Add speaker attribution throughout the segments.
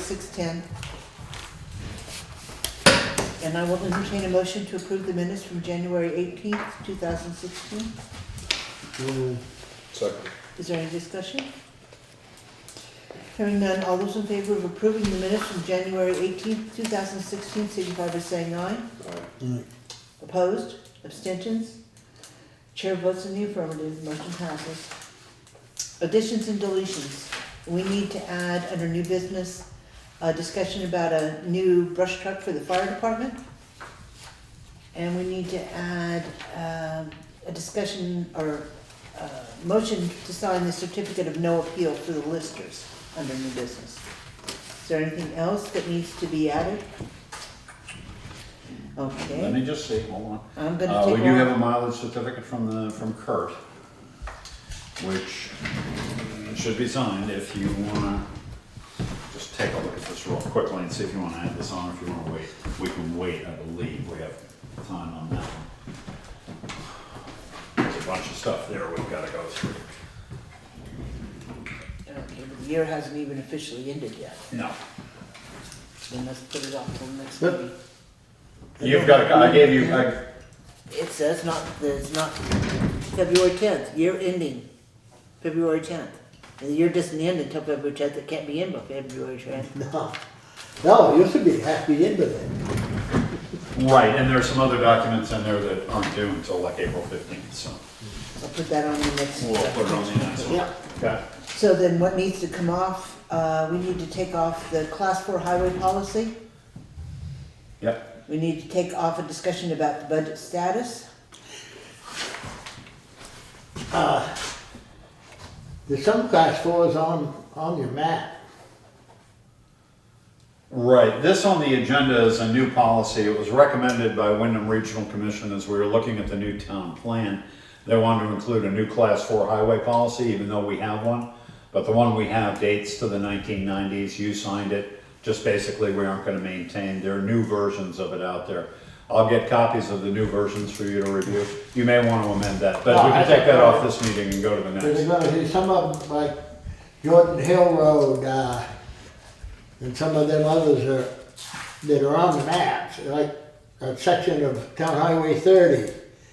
Speaker 1: 6:10. And I will entertain a motion to approve the minutes from January 18th, 2016.
Speaker 2: Second.
Speaker 1: Is there any discussion? Hearing none, all those in favor of approving the minutes from January 18th, 2016, signify by saying aye.
Speaker 2: Aye.
Speaker 1: Opposed? Abstentions? Chair votes in the affirmative, motion passes. Additions and deletions. We need to add under new business, a discussion about a new brush truck for the fire department. And we need to add a discussion or motion to sign the certificate of no appeal for the listers under new business. Is there anything else that needs to be added? Okay.
Speaker 3: Let me just see, hold on.
Speaker 1: I'm gonna take
Speaker 3: We do
Speaker 1: off-
Speaker 3: have a mileage certificate from Kurt, which should be signed if you wanna just take a look at this real quickly and see if you wanna add this on, or if you wanna wait. We can wait, I believe, we have time on that one. There's a bunch of stuff there we've gotta go through.
Speaker 1: Okay, but the year hasn't even officially ended yet.
Speaker 3: No.
Speaker 1: Then let's put it off till next
Speaker 2: Yep.
Speaker 1: meeting.
Speaker 3: You've got, I gave you,
Speaker 1: It says it's not February 10th, year ending, February 10th. And the year doesn't end until February 10th, it can't be in by February 10th.
Speaker 4: No, it used to be, have to be into it.
Speaker 3: right, and there's some other documents in there that aren't due until like April 15th, so
Speaker 1: I'll put that on the next.
Speaker 3: we'll put it on the next one.
Speaker 1: Yeah.
Speaker 3: Okay.
Speaker 1: So then what needs to come off, we need to take off the class 4 highway policy.
Speaker 3: Yep.
Speaker 1: We need to take off a discussion about the budget status.
Speaker 4: There's some class fours on your map.
Speaker 3: Right, this on the agenda is a new policy. It was recommended by Wyndham Regional Commission as we were looking at the new town plan. They wanted to include a new class 4 highway policy, even though we have one. But the one we have dates to the 1990s, you signed it. Just basically, we aren't gonna maintain, there are new versions of it out there. I'll get copies of the new versions for you to review. You may wanna amend that, but we can take that off this meeting and go to the
Speaker 4: They're
Speaker 3: next.
Speaker 4: gonna do some of them, like Jordan Hill Road, and some of them others that are on the maps, like a section of Town Highway 30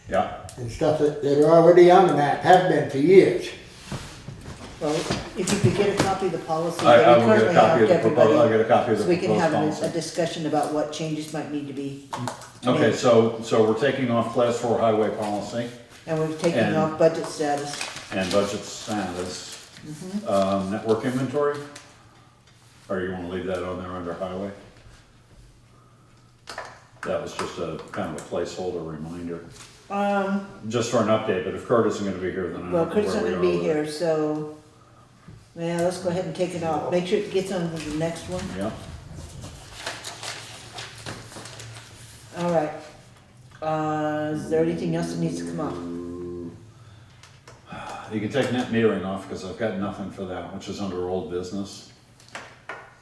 Speaker 3: Yeah,
Speaker 4: and stuff that are already on the map, have been for years.
Speaker 1: Well, if you could get a copy of the policy
Speaker 3: I
Speaker 1: that
Speaker 3: will
Speaker 1: we
Speaker 3: get a
Speaker 1: currently
Speaker 3: copy
Speaker 1: have
Speaker 3: of
Speaker 1: to
Speaker 3: the proposal, I'll
Speaker 1: everybody,
Speaker 3: get a copy of the
Speaker 1: so we can
Speaker 3: proposed
Speaker 1: have
Speaker 3: policy.
Speaker 1: a discussion about what changes might need to be
Speaker 3: Okay,
Speaker 1: made.
Speaker 3: so we're taking off class 4 highway policy
Speaker 1: And we've taken
Speaker 3: and-
Speaker 1: off budget status.
Speaker 3: and budget status. Network inventory? Or you wanna leave that on there under highway? That was just a kind of a placeholder reminder, just for an update, but if Kurt isn't gonna be here, then I
Speaker 1: Well,
Speaker 3: don't know
Speaker 1: Kurt's not
Speaker 3: where we
Speaker 1: gonna
Speaker 3: are
Speaker 1: be
Speaker 3: with
Speaker 1: here,
Speaker 3: it.
Speaker 1: so, yeah, let's go ahead and take it off. Make sure it gets on to the next one.
Speaker 3: Yeah,
Speaker 1: All right. Is there anything else that needs to come off?
Speaker 3: you can take net metering off, cause I've got nothing for that, which is under old business.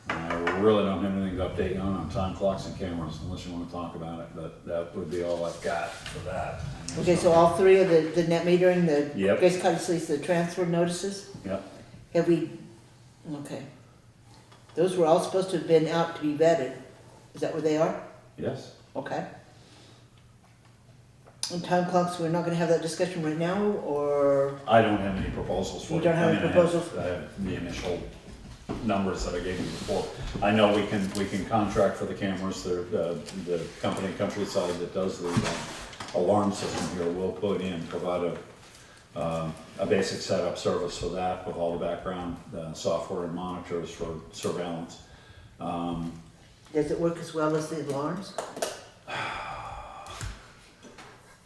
Speaker 3: I really don't have anything to update you on time clocks and cameras, unless you wanna talk about it, but that would be all I've got for that.
Speaker 1: Okay, so all three of the net metering, the
Speaker 3: Yep.
Speaker 1: Grace Cottage lease, the transfer notices,
Speaker 3: Yep,
Speaker 1: have we, okay. Those were all supposed to have been out to be vetted. Is that where they are?
Speaker 3: yes,
Speaker 1: Okay. And time clocks, we're not gonna have that discussion right now, or,
Speaker 3: I don't have any proposals for
Speaker 1: You
Speaker 3: you.
Speaker 1: don't have
Speaker 3: I
Speaker 1: any
Speaker 3: mean,
Speaker 1: proposals?
Speaker 3: I have the initial numbers that I gave you before. I know we can contract for the cameras, the company Countryside that does the alarm system here will provide a basic setup service for that with all the background software and monitors for surveillance.
Speaker 1: does it work as well as the alarms?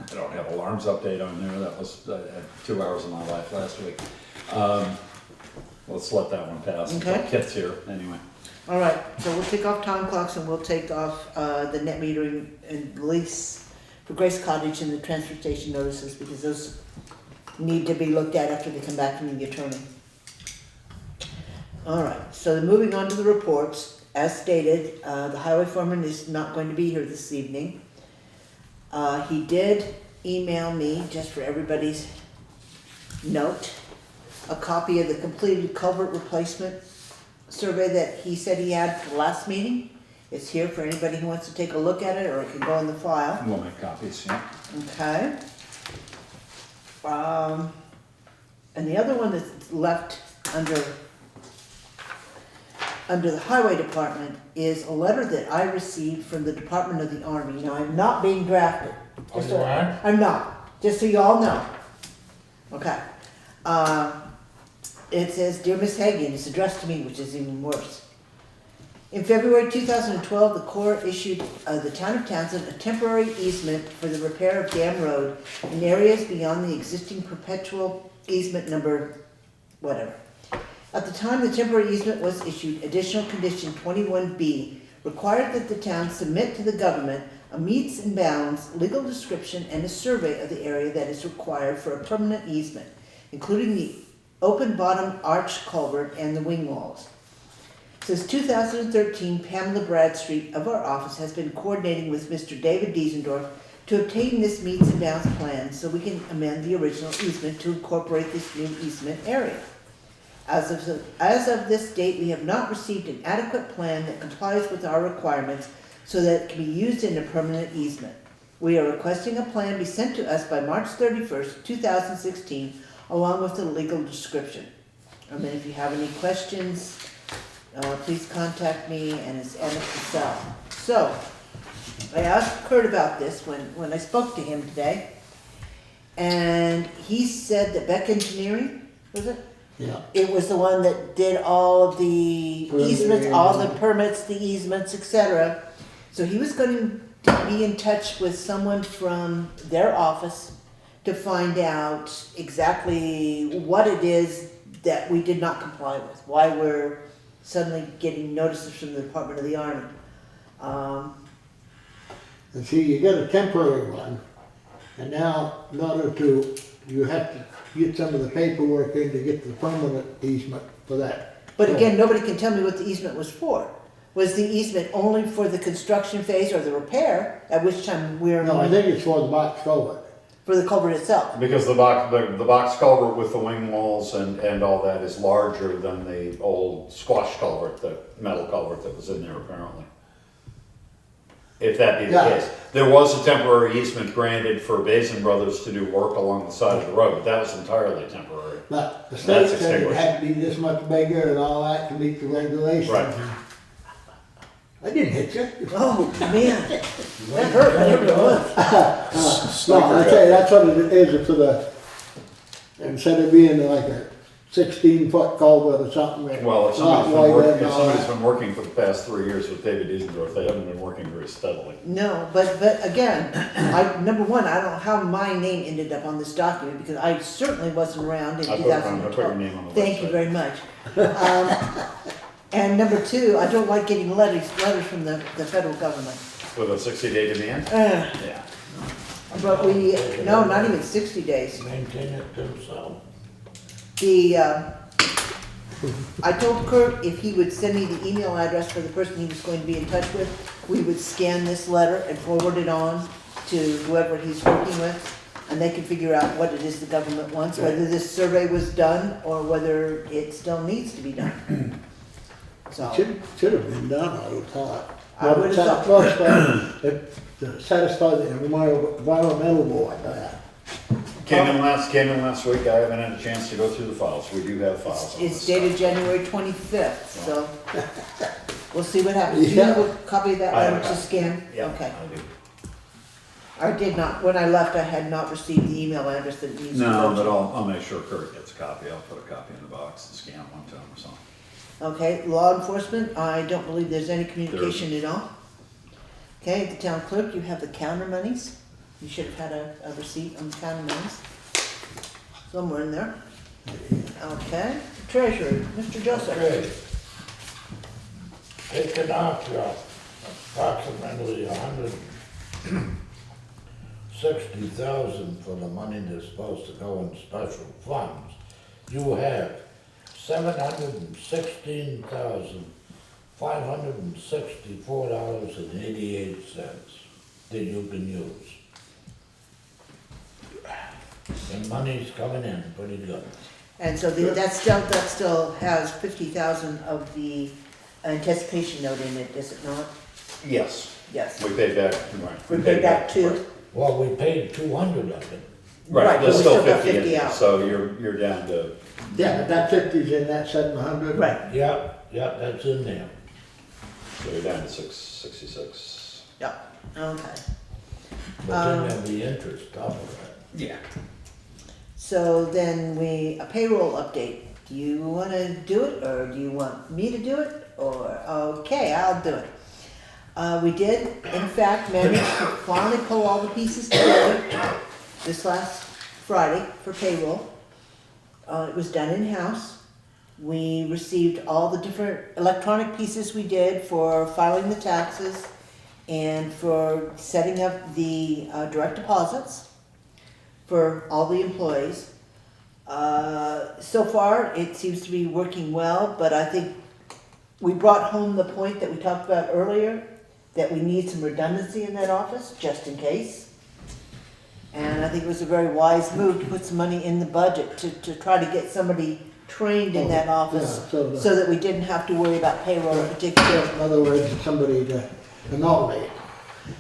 Speaker 3: I don't have alarms update on there, that was, I had 2 hours of my life last week. Let's let that one pass until
Speaker 1: Okay.
Speaker 3: Kit's here, anyway.
Speaker 1: All right, so we'll take off time clocks and we'll take off the net metering and lease for Grace Cottage and the transfer station notices, because those need to be looked at after they come back from the attorney. All right, so moving on to the reports, as stated, the highway foreman is not going to be here this evening. He did email me, just for everybody's note, a copy of the completed culvert replacement survey that he said he had for the last meeting. It's here for anybody who wants to take a look at it, or it can go in the file.
Speaker 3: We'll make copies, yeah.
Speaker 1: Okay. And the other one that's left under the highway department is a letter that I received from the Department of the Army. Now, I'm not being drafted.
Speaker 2: Oh, you aren't?
Speaker 1: I'm not, just so you all know. Okay. It says, "Dear Miss Hagan," it's addressed to me, which is even worse. In February 2012, the Corps issued the town of Townsend a temporary easement for the repair of Dam Road in areas beyond the existing perpetual easement number, whatever. At the time the temporary easement was issued, additional condition 21B required that the town submit to the government a meets and bounds legal description and a survey of the area that is required for a permanent easement, including the open bottom arch culvert and the wing walls. Since 2013, Pamela Bradstreet of our office has been coordinating with Mr. David Diesendorf to obtain this meets and bounds plan so we can amend the original easement to incorporate this new easement area. As of this date, we have not received an adequate plan that complies with our requirements so that it can be used in a permanent easement. We are requesting a plan be sent to us by March 31st, 2016, along with the legal description. And then if you have any questions, please contact me, and it's annexed to cell. So, I asked Kurt about this when I spoke to him today, and he said that Beck Engineering, was it?
Speaker 4: Yeah.
Speaker 1: It was the one that did all of the easements, all the permits, the easements, etc. So he was going to be in touch with someone from their office to find out exactly what it is that we did not comply with, why we're suddenly getting notices from the Department of the Army.
Speaker 4: And see, you got a temporary one, and now in order to, you have to get some of the paperwork in to get the permanent easement for that.
Speaker 1: But again, nobody can tell me what the easement was for. Was the easement only for the construction phase or the repair, at which time we're...
Speaker 4: No, I think it's for the box culvert.
Speaker 1: For the culvert itself?
Speaker 3: Because the box culvert with the wing walls and all that is larger than the old squash culvert, the metal culvert that was in there apparently. If that be the
Speaker 4: Yeah.
Speaker 3: case. There was a temporary easement granted for Basin Brothers to do work along the side of the road, but that was entirely temporary.
Speaker 4: But the
Speaker 3: That's
Speaker 4: state said it
Speaker 3: extinguished.
Speaker 4: had to be this much bigger and all that to meet the regulations.
Speaker 3: Right.
Speaker 4: I didn't hit you.
Speaker 1: Oh, man. That hurt, whatever it was.
Speaker 4: No, I tell you, that's what it is for the, instead of being like a 16-foot culvert or something.
Speaker 3: Well, if
Speaker 4: not
Speaker 3: somebody's
Speaker 4: wider and all that.
Speaker 3: been working for the past 3 years with David Diesendorf, they haven't been working very steadily.
Speaker 1: No, but again, number one, I don't know how my name ended up on this document, because I certainly wasn't around in
Speaker 3: I put your
Speaker 1: 2012.
Speaker 3: name on the
Speaker 1: Thank you
Speaker 3: website.
Speaker 1: very much. And number two, I don't like getting letters from the federal government.
Speaker 3: With a 60-day demand? Yeah.
Speaker 1: But no, not even 60 days.
Speaker 2: Maintain it to himself.
Speaker 1: I told Kurt if he would send me the email address for the person he was going to be in touch with, we would scan this letter and forward it on to whoever he's working with, and they can figure out what it is the government wants, whether this survey was done or whether it still needs to be done. So,
Speaker 4: Should have been done, I would thought.
Speaker 1: I would have thought.
Speaker 4: To satisfy the environmental board, that.
Speaker 3: Came in last week, I haven't had a chance to go through the files, we do have files on
Speaker 1: it's
Speaker 3: this
Speaker 1: dated
Speaker 3: stuff.
Speaker 1: January 25th, so we'll see what happens. Do you have a copy of that
Speaker 3: I have a
Speaker 1: letter to
Speaker 3: copy.
Speaker 1: scan?
Speaker 3: Yeah,
Speaker 1: Okay.
Speaker 3: I do.
Speaker 1: I did not, when I left, I had not received the email address that it needs to
Speaker 3: No,
Speaker 1: go
Speaker 3: but
Speaker 1: to.
Speaker 3: I'll make sure Kurt gets a copy, I'll put a copy in the box and scan one to him or something.
Speaker 1: Okay, law enforcement, I don't believe there's any communication at all. Okay, the town clerk, you have the counter monies. You should have had a receipt on the counter monies. Somewhere in there. Okay, treasurer, Mr. Joseph.
Speaker 2: Okay. Taking out approximately 160,000 for the money that's supposed to go in special funds. You have $716,564.88 that you can use. And money's coming in pretty good.
Speaker 1: And so
Speaker 4: Sure.
Speaker 1: that still has 50,000 of the anticipation note in it, is it not?
Speaker 3: Yes,
Speaker 1: Yes.
Speaker 3: we paid back, right.
Speaker 1: We paid back two.
Speaker 3: Right.
Speaker 2: Well, we paid 200 of it.
Speaker 1: Right,
Speaker 3: Right,
Speaker 1: but
Speaker 3: there's
Speaker 1: we
Speaker 3: still
Speaker 1: still got
Speaker 3: 50 in
Speaker 1: 50
Speaker 3: there,
Speaker 1: out.
Speaker 3: so you're down to,
Speaker 4: Yeah, but that 50's in that 700.
Speaker 1: Right,
Speaker 2: Yeah, yeah, that's in there.
Speaker 3: so you're down to 666.
Speaker 1: yeah, okay.
Speaker 2: But then there'll be interest off of that.
Speaker 3: Yeah.
Speaker 1: So then a payroll update. Do you wanna do it, or do you want me to do it, or, okay, I'll do it. We did, in fact, manage to finally pull all the pieces together this last Friday for payroll. It was done in-house. We received all the different electronic pieces we did for filing the taxes and for setting up the direct deposits for all the employees. So far, it seems to be working well, but I think we brought home the point that we talked about earlier, that we need some redundancy in that office, just in case. And I think it was a very wise move to put some money in the budget to try to get somebody trained in that office,
Speaker 4: Yeah,
Speaker 1: so that we didn't have to worry about payroll in particular.
Speaker 4: In other words, somebody to nominate.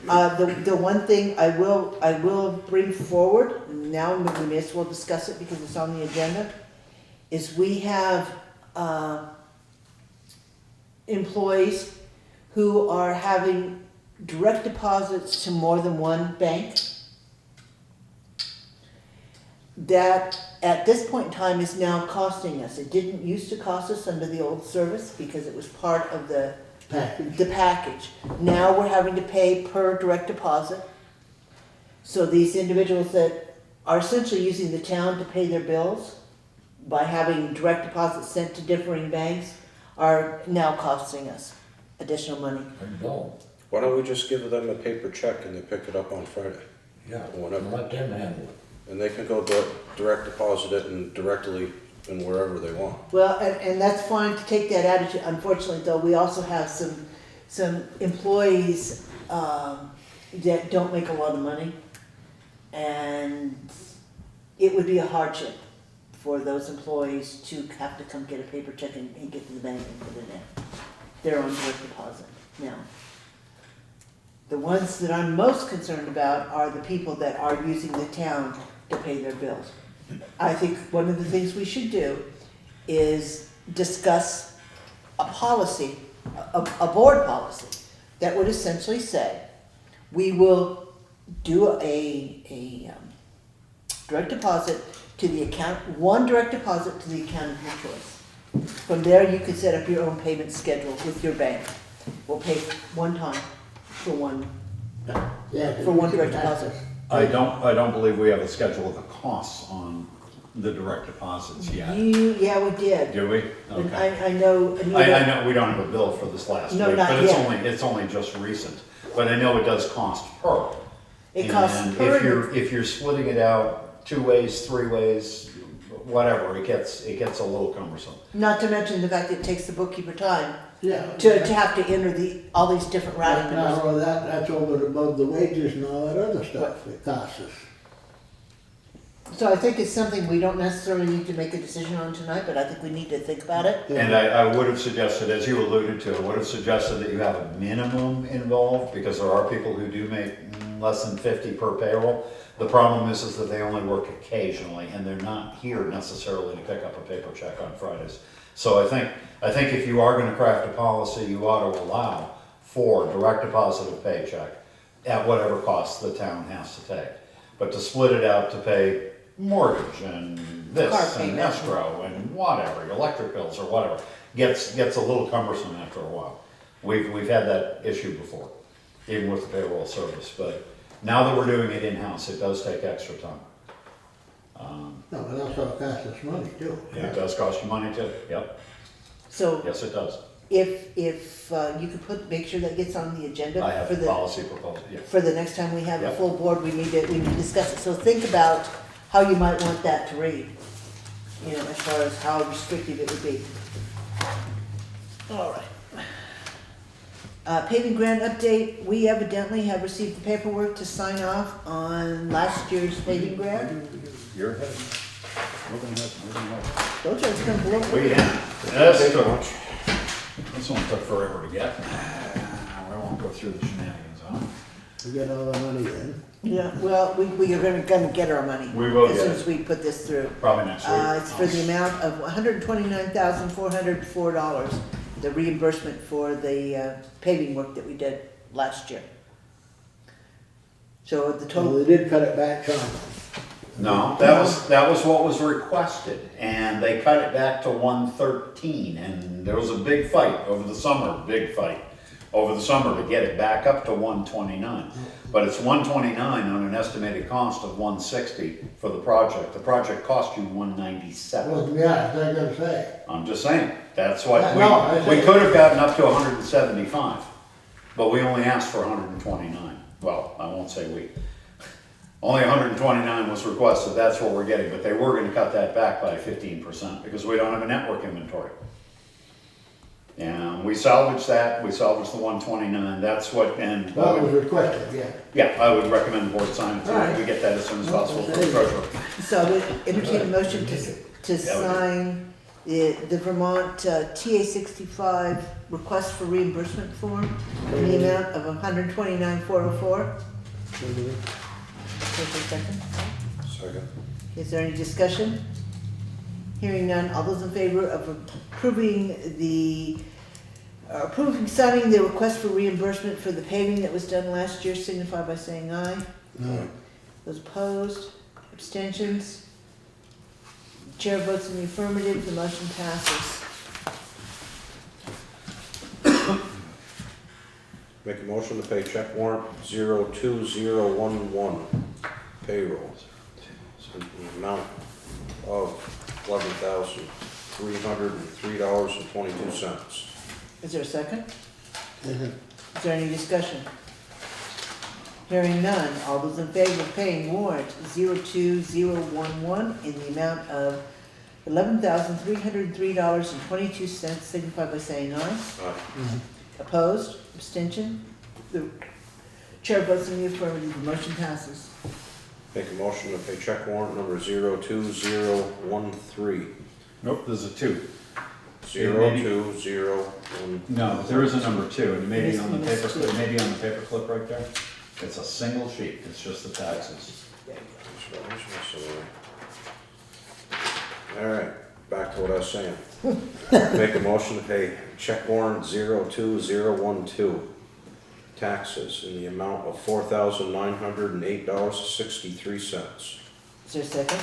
Speaker 1: The one thing I will bring forward, now we may as well discuss it because it's on the agenda, is we have employees who are having direct deposits to more than one bank. That at this point in time is now costing us. It didn't used to cost us under the old service because it was part of the package. Now we're having to pay per direct deposit. So these individuals that are essentially using the town to pay their bills by having direct deposits sent to differing banks are now costing us additional money.
Speaker 2: And don't,
Speaker 5: Why don't we just give them a paper check and they pick it up on Friday?
Speaker 2: yeah,
Speaker 5: Whatever.
Speaker 2: let them handle it.
Speaker 5: And they can go direct deposit it and directly in wherever they want.
Speaker 1: Well, and that's fine to take that attitude. Unfortunately, though, we also have some employees that don't make a lot of money, and it would be a hardship for those employees to have to come get a paper check and get to the bank and put it in their own direct deposit. Now, the ones that I'm most concerned about are the people that are using the town to pay their bills. I think one of the things we should do is discuss a policy, a board policy, that would essentially say, we will do a direct deposit to the account, one direct deposit to the account of your choice. From there, you can set up your own payment schedule with your bank. We'll pay one time for one direct deposit.
Speaker 3: I don't believe we have a schedule of the costs on the direct deposits yet.
Speaker 1: Yeah, we did.
Speaker 3: Do we?
Speaker 1: And
Speaker 3: Okay.
Speaker 1: I know.
Speaker 3: I know we don't have a bill for this last
Speaker 1: No,
Speaker 3: week,
Speaker 1: not
Speaker 3: but
Speaker 1: yet.
Speaker 3: it's only just recent. But I know it does cost per.
Speaker 1: It costs
Speaker 3: And
Speaker 1: per.
Speaker 3: if you're splitting it out 2 ways, 3 ways, whatever, it gets a little cumbersome.
Speaker 1: Not to mention the fact that it takes the bookkeeper time
Speaker 4: Yeah.
Speaker 1: to have to enter all these different routing
Speaker 4: Not
Speaker 1: numbers.
Speaker 4: only that, that's over and above the wages and all that other stuff that costs us.
Speaker 1: So I think it's something we don't necessarily need to make a decision on tonight, but I think we need to think about it.
Speaker 3: And I would have suggested, as you alluded to, I would have suggested that you have a minimum involved, because there are people who do make less than 50 per payroll. The problem is that they only work occasionally, and they're not here necessarily to pick up a paper check on Fridays. So I think if you are gonna craft a policy, you ought to allow for direct deposit of paycheck at whatever cost the town has to take. But to split it out to pay mortgage and
Speaker 1: Car
Speaker 3: this and
Speaker 1: payment.
Speaker 3: escrow and whatever, electric bills or whatever, gets a little cumbersome after a while. We've had that issue before, even with the payroll service, but now that we're doing it in-house, it does take extra time.
Speaker 4: No, but also it costs us money too.
Speaker 3: It does cost you money too, yep,
Speaker 1: So
Speaker 3: yes it does.
Speaker 1: if you could make sure that gets on the agenda
Speaker 3: I have
Speaker 1: for
Speaker 3: a
Speaker 1: the,
Speaker 3: policy proposal, yeah.
Speaker 1: for the next time we have a
Speaker 3: Yep.
Speaker 1: full board, we need to discuss it. So think about how you might want that to read, you know, as far as how restrictive it would be. All right. Paving grant update, we evidently have received the paperwork to sign off on last year's paving grant.
Speaker 3: You're ahead. Moving ahead, moving ahead.
Speaker 1: Those are gonna blow up.
Speaker 3: We, this took, this one took forever to get. We won't go through the shenanigans, huh?
Speaker 4: We got all the money in.
Speaker 1: Yeah, well, we are gonna get our money.
Speaker 3: We will
Speaker 1: as
Speaker 3: get
Speaker 1: soon
Speaker 3: it.
Speaker 1: as we put this through.
Speaker 3: Probably next week.
Speaker 1: It's for the amount of $129,404, the reimbursement for the paving work that we did last year. So the
Speaker 4: So
Speaker 1: total,
Speaker 4: they did cut it back some.
Speaker 3: No, that was what was requested, and they cut it back to 113, and there was a big fight over the summer, over the summer to get it back up to 129. But it's 129 on an estimated cost of 160 for the project. The project cost you 197.
Speaker 4: Well, yeah, I was gonna say.
Speaker 3: I'm just saying, that's what,
Speaker 4: No, I
Speaker 3: we
Speaker 4: see.
Speaker 3: could have gotten up to 175, but we only asked for 129. Well, I won't say we. Only 129 was requested, that's what we're getting, but they were gonna cut that back by 15% because we don't have a network inventory. And we salvaged that, we salvaged the 129, that's what, and,
Speaker 4: That was requested, yeah.
Speaker 3: yeah, I would recommend the board sign it too,
Speaker 4: Alright.
Speaker 3: we get that as soon as possible for the
Speaker 4: Okay.
Speaker 3: treasurer.
Speaker 1: so we entertain a motion to
Speaker 3: Yeah, we do.
Speaker 1: sign the Vermont TA 65 request for reimbursement form in the amount of $129,404. Take a second.
Speaker 5: Second.
Speaker 1: Is there any discussion? Hearing none, all those in favor of approving signing the request for reimbursement for the paving that was done last year, signify by saying aye.
Speaker 4: No.
Speaker 1: Those opposed, abstentions? Chair votes in the affirmative, the motion passes.
Speaker 5: Make a motion to pay check warrant 02011 payroll. In the amount of $11,303.22.
Speaker 1: Is there a second?
Speaker 4: Mhm.
Speaker 1: Is there any discussion? Hearing none, all those in favor of paying warrant 02011 in the amount of $11,303.22, signify by saying aye.
Speaker 4: Mhm.
Speaker 1: Opposed, abstention? The chair votes in the affirmative, the motion passes.
Speaker 5: Make a motion to pay check warrant number 02013.
Speaker 3: Nope, there's a 2.
Speaker 5: 02013.
Speaker 3: No, there is a number 2, and it may be
Speaker 1: Yes,
Speaker 3: on the
Speaker 1: yes,
Speaker 3: paper,
Speaker 1: two.
Speaker 3: it may be on the paper clip right there. It's a single sheet, it's just the taxes.
Speaker 5: Alright, back to what I was saying. Make a motion to pay check warrant 02012. Taxes in the amount of $4,908.63.
Speaker 1: Is there a second?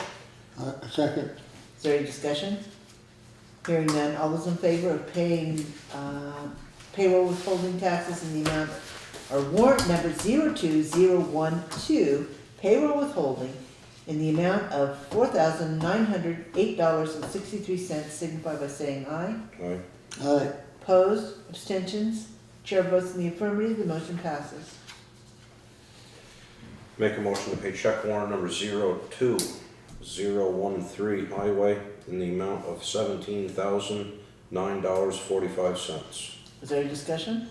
Speaker 4: Second.
Speaker 1: Is there any discussion? Hearing none, all those in favor of paying payroll withholding taxes in the amount, or warrant number 02012, payroll withholding in the amount of $4,908.63, signify by saying aye.
Speaker 5: Aye.
Speaker 4: Aye.
Speaker 1: Opposed, abstentions? Chair votes in the affirmative, the motion passes.
Speaker 5: Make a motion to pay check warrant number 02013 highway in the amount of $17,009.45.
Speaker 1: Is there any discussion?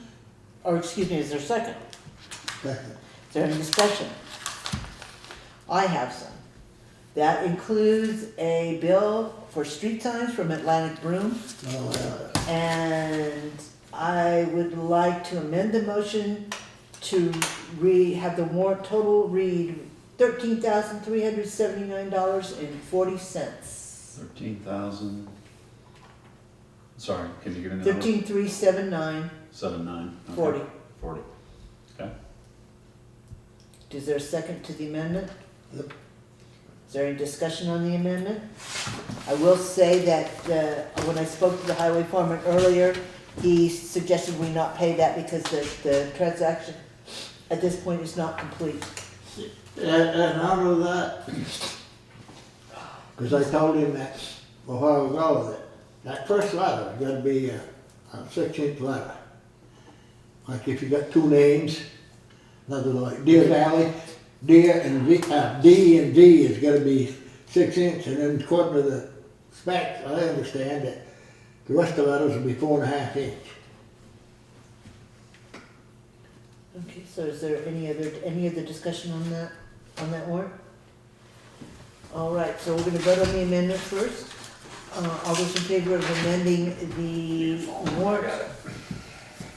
Speaker 1: Or excuse me, is there a second?
Speaker 4: Second.
Speaker 1: Is there any discussion? I have some. That includes a bill for street signs from Atlantic Broom.
Speaker 4: Oh, yeah.
Speaker 1: And I would like to amend the motion to have the warrant total read $13,379.40.
Speaker 3: 13,000. Sorry, can you give me the number?
Speaker 1: 13,379.40.
Speaker 3: 79. Okay. 40. Okay.
Speaker 1: Is there a second to the amendment?
Speaker 4: Yep.
Speaker 1: Is there any discussion on the amendment? I will say that when I spoke to the highway foreman earlier, he suggested we not pay that because the transaction at this point is not complete.
Speaker 4: And out of that, because I told him that a while ago that that first letter is gonna be a 6-inch letter. Like if you got two names, another like Deer Valley, Deer and V, D and D is gonna be 6 inch, and then according to the specs, I understand that the rest of the letters will be 4.5 inch.
Speaker 1: Okay, so is there any other discussion on that warrant? All right, so we're gonna vote on the amendment first. All those in favor of amending the warrant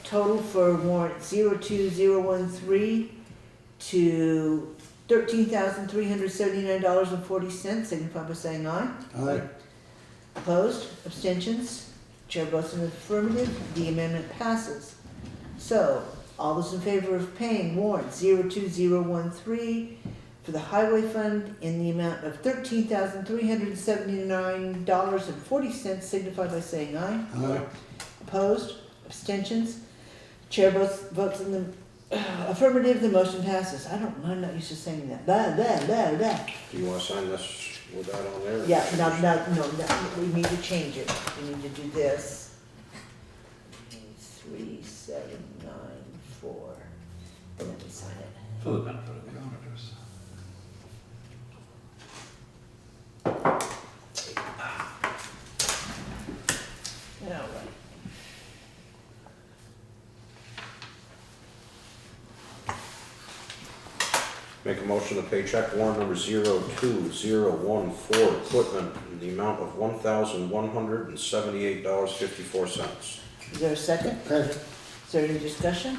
Speaker 1: total for warrant 02013 to $13,379.40, signify by saying aye.
Speaker 4: Aye.
Speaker 1: Opposed, abstentions, chair votes in the affirmative, the amendment passes. So, all those in favor of paying warrant 02013 for the highway fund in the amount of $13,379.40, signify by saying aye.
Speaker 4: Aye.
Speaker 1: Opposed, abstentions, chair votes in the affirmative, the motion passes. I'm not used to saying that. Blah, blah, blah, blah.
Speaker 5: Do you wanna sign this with that on there?
Speaker 1: Yeah, no, we need to change it. We need to do this. 3794. And then we sign it.
Speaker 3: For the benefit of the auditors.
Speaker 1: All right.
Speaker 5: Make a motion to pay check warrant number 02014, equipment, in the amount of $1,178.54.
Speaker 1: Is there a second?
Speaker 4: Second.
Speaker 1: Is there any discussion?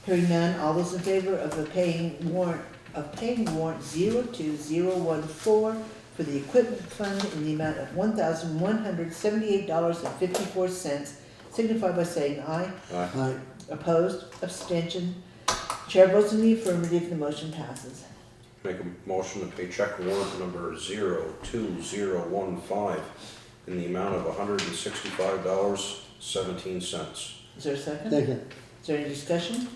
Speaker 1: Hearing none, all those in favor of paying warrant 02014 for the equipment fund in the amount of $1,178.54, signify by saying aye.
Speaker 5: Aye.
Speaker 4: Aye.
Speaker 1: Opposed, abstention, chair votes in the affirmative, the motion passes.
Speaker 5: Make a motion to pay check warrant number 02015 in the amount of $165.17.
Speaker 1: Is there a second?
Speaker 4: Second.
Speaker 1: Is there any discussion?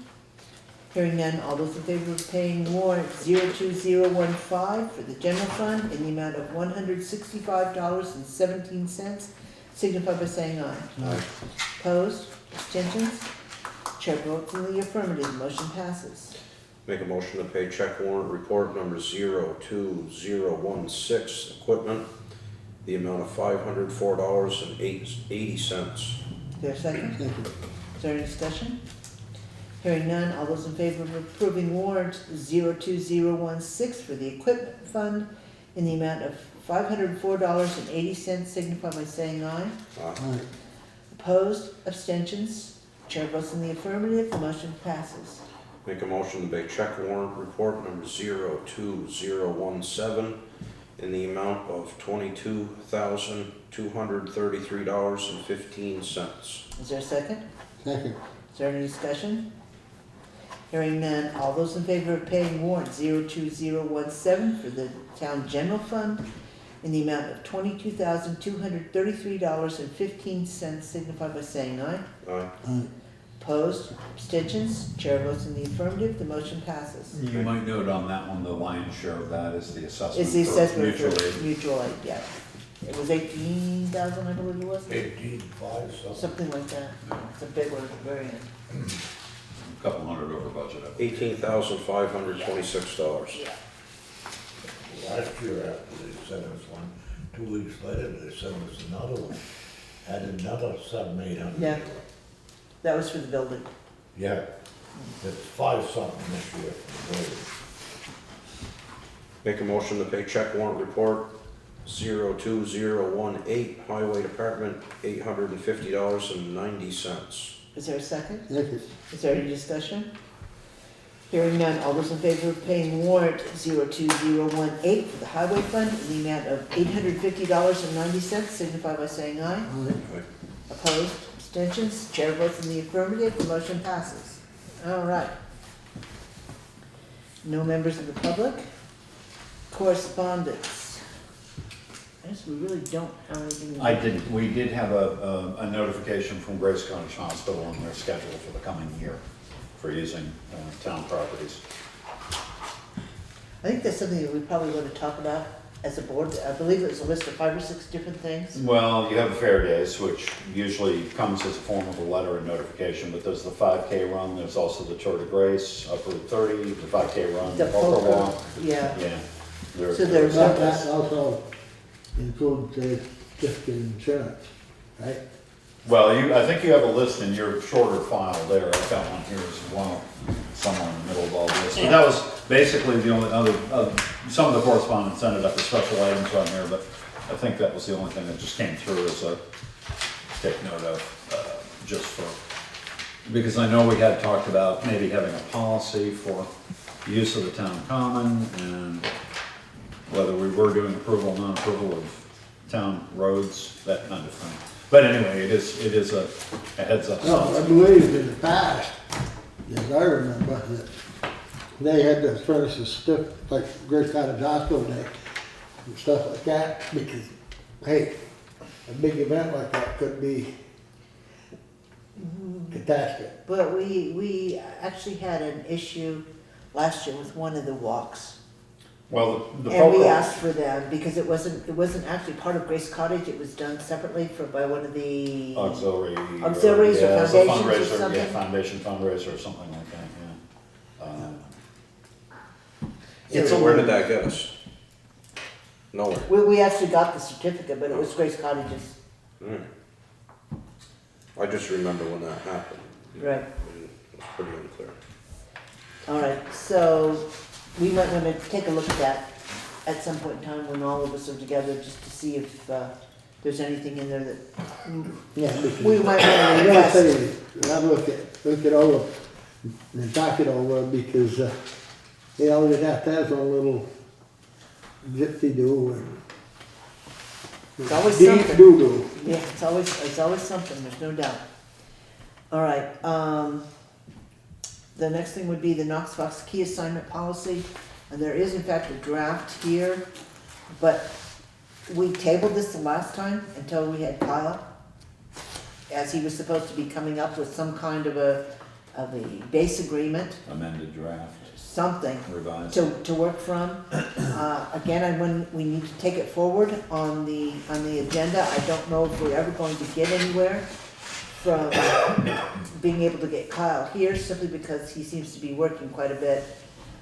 Speaker 1: Hearing none, all those in favor of paying warrant 02015 for the general fund in the amount of $165.17, signify by saying aye.
Speaker 4: Aye.
Speaker 1: Opposed, abstentions, chair votes in the affirmative, the motion passes.
Speaker 5: Make a motion to pay check warrant report number 02016, equipment, the amount of $504.80.
Speaker 1: Is there a second?
Speaker 4: Second.
Speaker 1: Is there any discussion? Hearing none, all those in favor of approving warrant 02016 for the equipment fund in the amount of $504.80, signify by saying aye.
Speaker 4: Aye.
Speaker 1: Opposed, abstentions, chair votes in the affirmative, the motion passes.
Speaker 5: Make a motion to pay check warrant report number 02017 in the amount of $22,233.15.
Speaker 1: Is there a second?
Speaker 4: Second.
Speaker 1: Is there any discussion? Hearing none, all those in favor of paying warrant 02017 for the town general fund in the amount of $22,233.15, signify by saying aye.
Speaker 5: Aye.
Speaker 4: Aye.
Speaker 1: Opposed, abstentions, chair votes in the affirmative, the motion passes.
Speaker 3: You might note on that one, the lion's share of that is the assessment.
Speaker 1: It's the
Speaker 3: for
Speaker 1: assessment
Speaker 3: mutual
Speaker 1: for
Speaker 3: aid.
Speaker 1: mutual aid, yeah. It was 18,000, I believe it was,
Speaker 2: 18.5 something.
Speaker 1: something like that. It's a big one at the very end.
Speaker 3: A couple hundred over budget. I think.
Speaker 5: $18,526.
Speaker 1: Yeah.
Speaker 2: Last year after they sent us one, 2 weeks later, they sent us another one. Had another 700-800.
Speaker 1: Yeah. That was for the building.
Speaker 2: Yeah, it's 5 something this year for the building.
Speaker 5: Make a motion to pay check warrant report 02018, Highway Department, $850.90.
Speaker 1: Is there a second?
Speaker 4: Second.
Speaker 1: Is there any discussion? Hearing none, all those in favor of paying warrant 02018 for the highway fund in the amount of $850.90, signify by saying aye.
Speaker 4: Aye.
Speaker 1: Opposed, abstentions, chair votes in the affirmative, the motion passes. All right. No members of the public? Correspondence. I guess we really don't have anything.
Speaker 3: We did have a notification from Grace County Hospital on their schedule for the coming year for using town properties.
Speaker 1: I think that's something that we probably want to talk about as a board. I believe there's a list of 5 or 6 different things.
Speaker 3: Well, you have the fair days, which usually comes as a form of a letter and notification, but there's the 5K run, there's also the Tour de Grace, up Route 30, the 5K run,
Speaker 1: The
Speaker 3: the Poker Walk.
Speaker 1: poker, yeah.
Speaker 3: Yeah.
Speaker 1: So there's-
Speaker 4: But that also includes just the insurance, right?
Speaker 3: Well, I think you have a list in your shorter file there, I've got one here as well, somewhere in the middle of all this. But basically the only other, some of the correspondence ended up as special items on here, but I think that was the only thing that just came through as a take note of, just for, because I know we had talked about maybe having a policy for use of the town common and whether we were doing approval, non-approval of town roads, that kind of thing. But anyway, it is a heads up.
Speaker 4: No, I believe in the past, as I remember, that they had to furnish a stiff, like Great Cottage Hospital Day and stuff like that, because, hey, a big event like that could be catastrophic.
Speaker 1: But we actually had an issue last year with one of the walks.
Speaker 3: Well, the
Speaker 1: And we
Speaker 3: Poco-
Speaker 1: asked for them because it wasn't actually part of Grace Cottage, it was done separately by one of the.
Speaker 3: Auxiliary.
Speaker 1: Auxiliaries or
Speaker 3: yeah, it's a
Speaker 1: foundations or
Speaker 3: fundraiser,
Speaker 1: something?
Speaker 3: Yeah, foundation fundraiser or something like that, yeah.
Speaker 5: So where did that get us? Nowhere.
Speaker 1: We actually got the certificate, but it was Grace Cottage's.
Speaker 5: I just remember when that happened.
Speaker 1: Right.
Speaker 5: It was pretty unclear.
Speaker 1: All right, so we might want to take a look at that at some point in time when all of us are together, just to see if there's anything in there that
Speaker 4: Yeah, because
Speaker 1: we might want to
Speaker 4: I gotta
Speaker 1: request.
Speaker 4: say, I look it over and talk it over because, you know, you'd have to have some little gypsy do and.
Speaker 1: It's always
Speaker 4: deep
Speaker 1: something.
Speaker 4: doo-doo.
Speaker 1: Yeah, it's always something, there's no doubt. All right, the next thing would be the Knox Box key assignment policy. And there is in fact a draft here, but we tabled this the last time until we had Kyle, as he was supposed to be coming up with some kind of a base agreement,
Speaker 3: Amended draft,
Speaker 1: something
Speaker 3: revised.
Speaker 1: to work from. Again, when we need to take it forward on the agenda, I don't know if we're ever going to get anywhere from being able to get Kyle here, simply because he seems to be working quite a bit.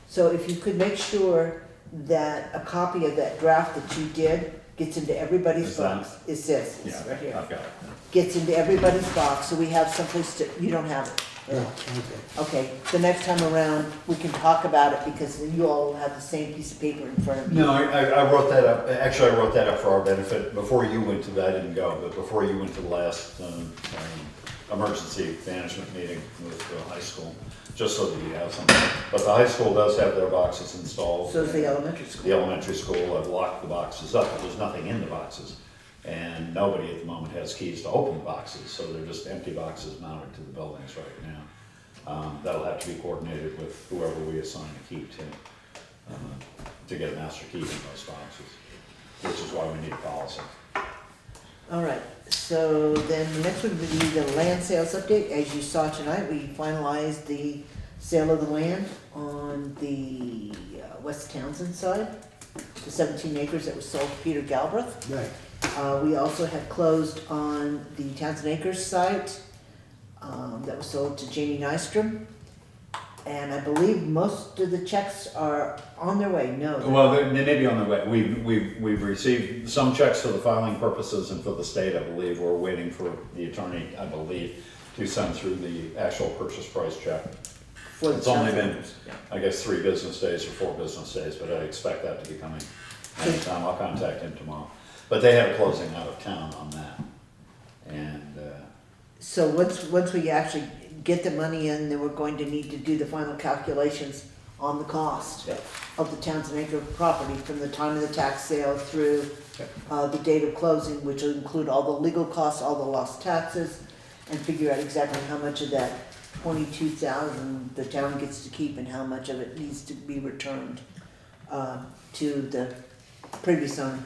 Speaker 1: So if you could make sure that a copy of that draft that you did gets into everybody's
Speaker 3: Is that-
Speaker 1: box. It says,
Speaker 3: Yeah,
Speaker 1: it's right here.
Speaker 3: I've got it.
Speaker 1: Gets into everybody's box, so we have someplace to, you don't have it.
Speaker 4: Yeah, okay.
Speaker 1: Okay, the next time around, we can talk about it, because then you all will have the same piece of paper in front of you.
Speaker 3: No, I wrote that up, actually I wrote that up for our benefit, before you went to that, I didn't go, but before you went to the last emergency management meeting with the high school, just so that you have something. But the high school does have their boxes installed.
Speaker 1: So is the elementary school.
Speaker 3: The elementary school, I've locked the boxes up, but there's nothing in the boxes. And nobody at the moment has keys to open the boxes, so they're just empty boxes mounted to the buildings right now. That'll have to be coordinated with whoever we assign a key to get a master key in those boxes, which is why we need a policy.
Speaker 1: All right, so then the next one would be the land sales update. As you saw tonight, we finalized the sale of the land on the West Townsend side, the 17 acres that was sold to Peter Galbraith.
Speaker 4: Right.
Speaker 1: We also have closed on the Townsend Acres site that was sold to Jamie Nystrom. And I believe most of the checks are on their way. No.
Speaker 3: Well, they may be on their way. We've received some checks for the filing purposes and for the state, I believe. We're waiting for the attorney, I believe, to send through the actual purchase price check.
Speaker 1: For the
Speaker 3: It's only
Speaker 1: Townsend
Speaker 3: been,
Speaker 1: Acres, yeah.
Speaker 3: I guess, 3 business days or 4 business days, but I expect that to be coming anytime. I'll contact him tomorrow. But they have a closing out of town on that. And,
Speaker 1: So once we actually get the money in, then we're going to need to do the final calculations on the cost
Speaker 3: yeah.
Speaker 1: of the Townsend Acre property from the time of the tax sale through the date of closing, which will include all the legal costs, all the lost taxes, and figure out exactly how much of that 22,000 the town gets to keep and how much of it needs to be returned to the previous owner.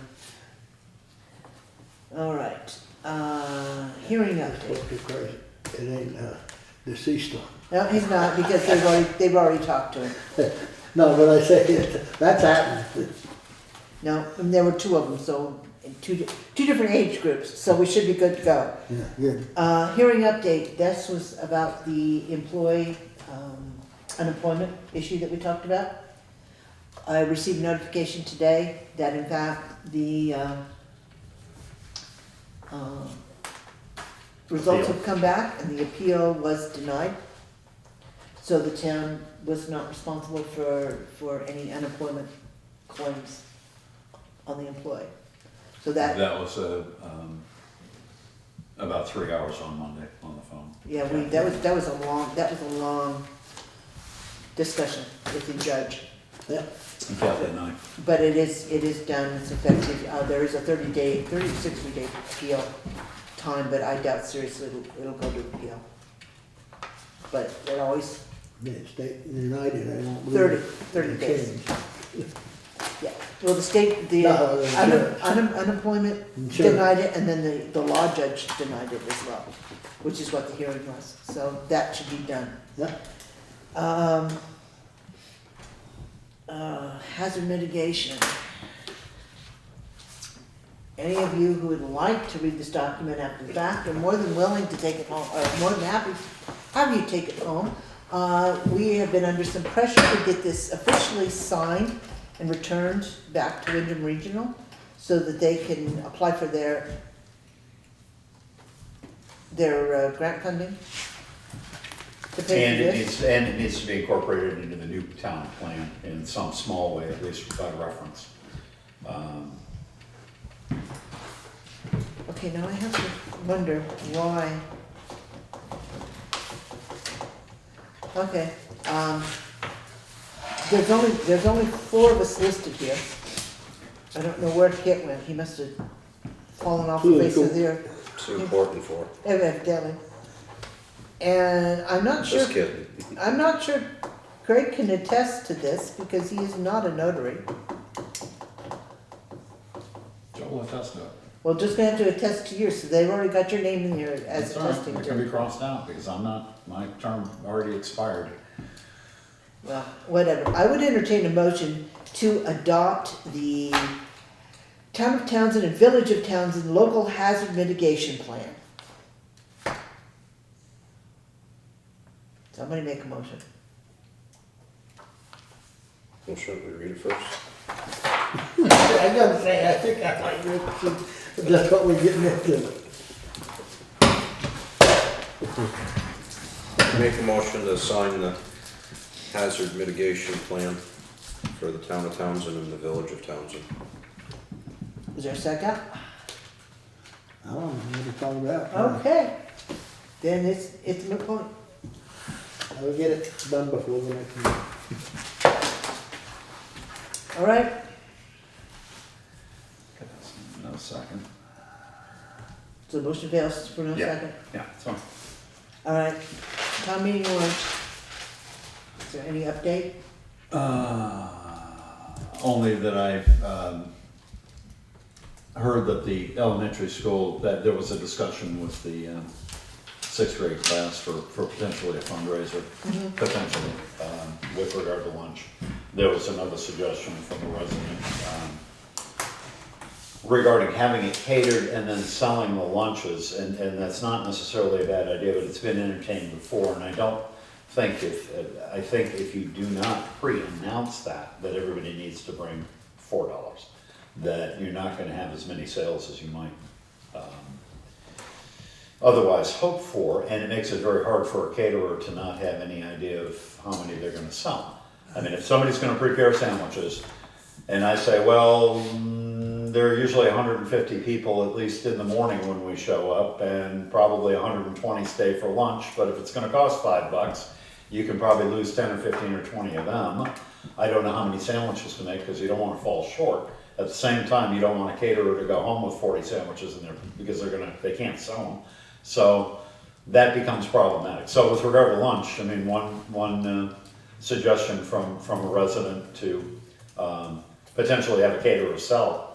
Speaker 1: All right, hearing update.
Speaker 4: Because it ain't deceased one.
Speaker 1: No, he's not, because they've already talked to him.
Speaker 4: No, but I say, that's happened.
Speaker 1: No, and there were 2 of them, so two different age groups, so we should be good to go.
Speaker 4: Yeah, good.
Speaker 1: Hearing update, this was about the employee unemployment issue that we talked about. I received notification today that in fact the results have come back and the appeal was denied. So the town was not responsible for any unemployment claims on the employee. So that,
Speaker 3: That was about 3 hours on Monday on the phone.
Speaker 1: yeah, that was a long discussion with the judge.
Speaker 4: Yeah,
Speaker 3: Kathy and I.
Speaker 1: But it is done, it's effective, there is a 30 to 60 day appeal time, but I doubt seriously it'll go to appeal. But it always,
Speaker 4: the state united, I don't believe.
Speaker 1: 30 days. Yeah, well, the state, the
Speaker 4: No, the
Speaker 1: unemployment
Speaker 4: Insurance.
Speaker 1: denied it, and then the law judge denied it as well, which is what the hearing was, so that should be done.
Speaker 4: Yeah,
Speaker 1: Hazard mitigation. Any of you who would like to read this document after the fact are more than willing to take it home, or more than happy to have you take it home. We have been under some pressure to get this officially signed and returned back to Wyndham Regional so that they can apply for their grant funding to pay
Speaker 3: And
Speaker 1: for
Speaker 3: it
Speaker 1: this.
Speaker 3: needs to be incorporated into the new town plan in some small way, at least by reference.
Speaker 1: Okay, now I have to wonder why. Okay, there's only 4 of us listed here. I don't know where Kit went, he must have fallen off the face of the earth,
Speaker 5: It's important for,
Speaker 1: evidently. And I'm not
Speaker 5: just
Speaker 1: sure,
Speaker 5: kidding.
Speaker 1: I'm not sure Greg can attest to this because he is not a notary.
Speaker 3: Joel, attest to it.
Speaker 1: Well, just gonna have to attest to yours, so they've already got your name in here as
Speaker 3: That's all right.
Speaker 1: attesting
Speaker 3: It can be
Speaker 1: to.
Speaker 3: crossed out because I'm not, my term already expired.
Speaker 1: Well, whatever, I would entertain a motion to adopt the Town of Townsend and Village of Townsend Local Hazard Mitigation Plan. Somebody make a motion.
Speaker 5: Well, shouldn't we read it first?
Speaker 4: I gotta say, I think I like this, that's what we're getting into.
Speaker 5: Make a motion to sign the hazard mitigation plan for the town of Townsend and the village of Townsend.
Speaker 1: Is there a second?
Speaker 4: I don't know what you're talking about.
Speaker 1: Okay, then it's a moot point.
Speaker 4: I'll get it done before the next meeting.
Speaker 1: All right,
Speaker 3: No second.
Speaker 1: so the motion fails for no
Speaker 3: Yeah.
Speaker 1: second.
Speaker 3: Yeah, it's fine.
Speaker 1: All right, town meeting warrant. Is there any update?
Speaker 3: Only that I heard that the elementary school, that there was a discussion with the 6th grade class for potentially a fundraiser, potentially, with regard to lunch. There was another suggestion from a resident regarding having it catered and then selling the lunches, and that's not necessarily a bad idea, but it's been entertained before, and I think if you do not pre-announce that everybody needs to bring $4, that you're not gonna have as many sales as you might otherwise hope for, and it makes it very hard for a caterer to not have any idea of how many they're gonna sell. I mean, if somebody's gonna prepare sandwiches, and I say, well, there are usually 150 people at least in the morning when we show up, and probably 120 stay for lunch, but if it's gonna cost $5, you can probably lose 10 or 15 or 20 of them. I don't know how many sandwiches to make, because you don't wanna fall short. At the same time, you don't want a caterer to go home with 40 sandwiches in there, because they can't sell them. So that becomes problematic. So with regard to lunch, I mean, one suggestion from a resident to potentially have a caterer sell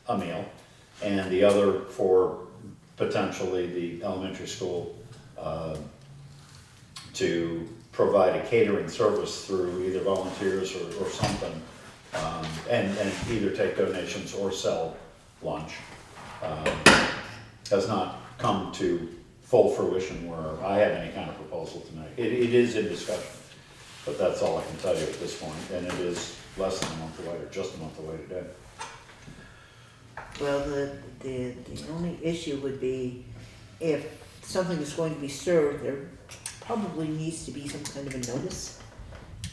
Speaker 3: a meal, and the other for potentially the elementary school to provide a catering service through either volunteers or something, and either take donations or sell lunch, has not come to full fruition where I have any kind of proposal to make. It is in discussion, but that's all I can tell you at this point, and it is less than a month away, or just a month away today.
Speaker 1: Well, the only issue would be if something is going to be served, there probably needs to be some kind of a notice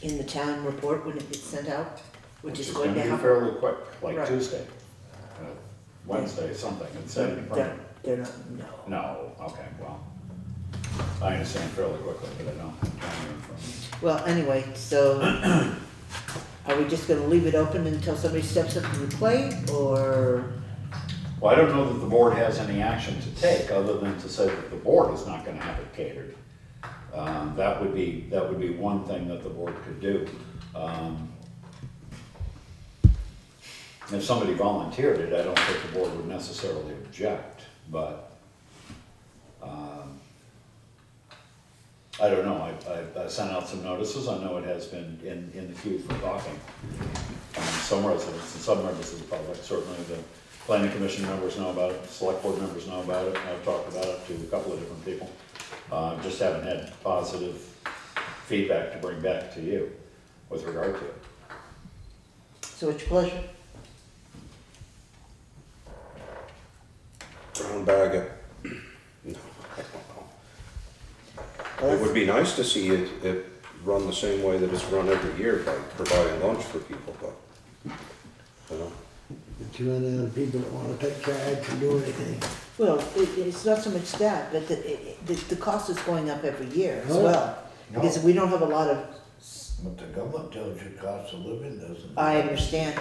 Speaker 1: in the town report when it gets sent out, which is going to
Speaker 3: gonna be
Speaker 1: happen.
Speaker 3: fairly quick, like
Speaker 1: Right.
Speaker 3: Tuesday, Wednesday, something, and set it in front of
Speaker 1: They're not, no.
Speaker 3: No, okay, well, I understand fairly quickly, but I don't have time in front of me.
Speaker 1: Well, anyway, so are we just gonna leave it open until somebody steps up to the plate, or?
Speaker 3: Well, I don't know that the board has any action to take, other than to say that the board is not gonna have it catered. That would be one thing that the board could do. If somebody volunteered it, I don't think the board would necessarily object, but, I don't know, I sent out some notices, I know it has been in the queue for talking. Some residents and some members of the public, certainly the planning commission members know about it, select board members know about it, I've talked about it to a couple of different people. Just haven't had positive feedback to bring back to you with regard to it.
Speaker 1: So it's your pleasure.
Speaker 5: Brown bag it. No, I don't know. It would be nice to see it run the same way that it's run every year by providing lunch for people, but, you know.
Speaker 4: But you run out of people that wanna take charge and do anything.
Speaker 1: Well, it's not so much that, but the cost is going up every year as
Speaker 4: Oh,
Speaker 1: well.
Speaker 2: No.
Speaker 1: Because we don't have a lot of,
Speaker 2: But the government tells you cost of living doesn't.
Speaker 1: I understand,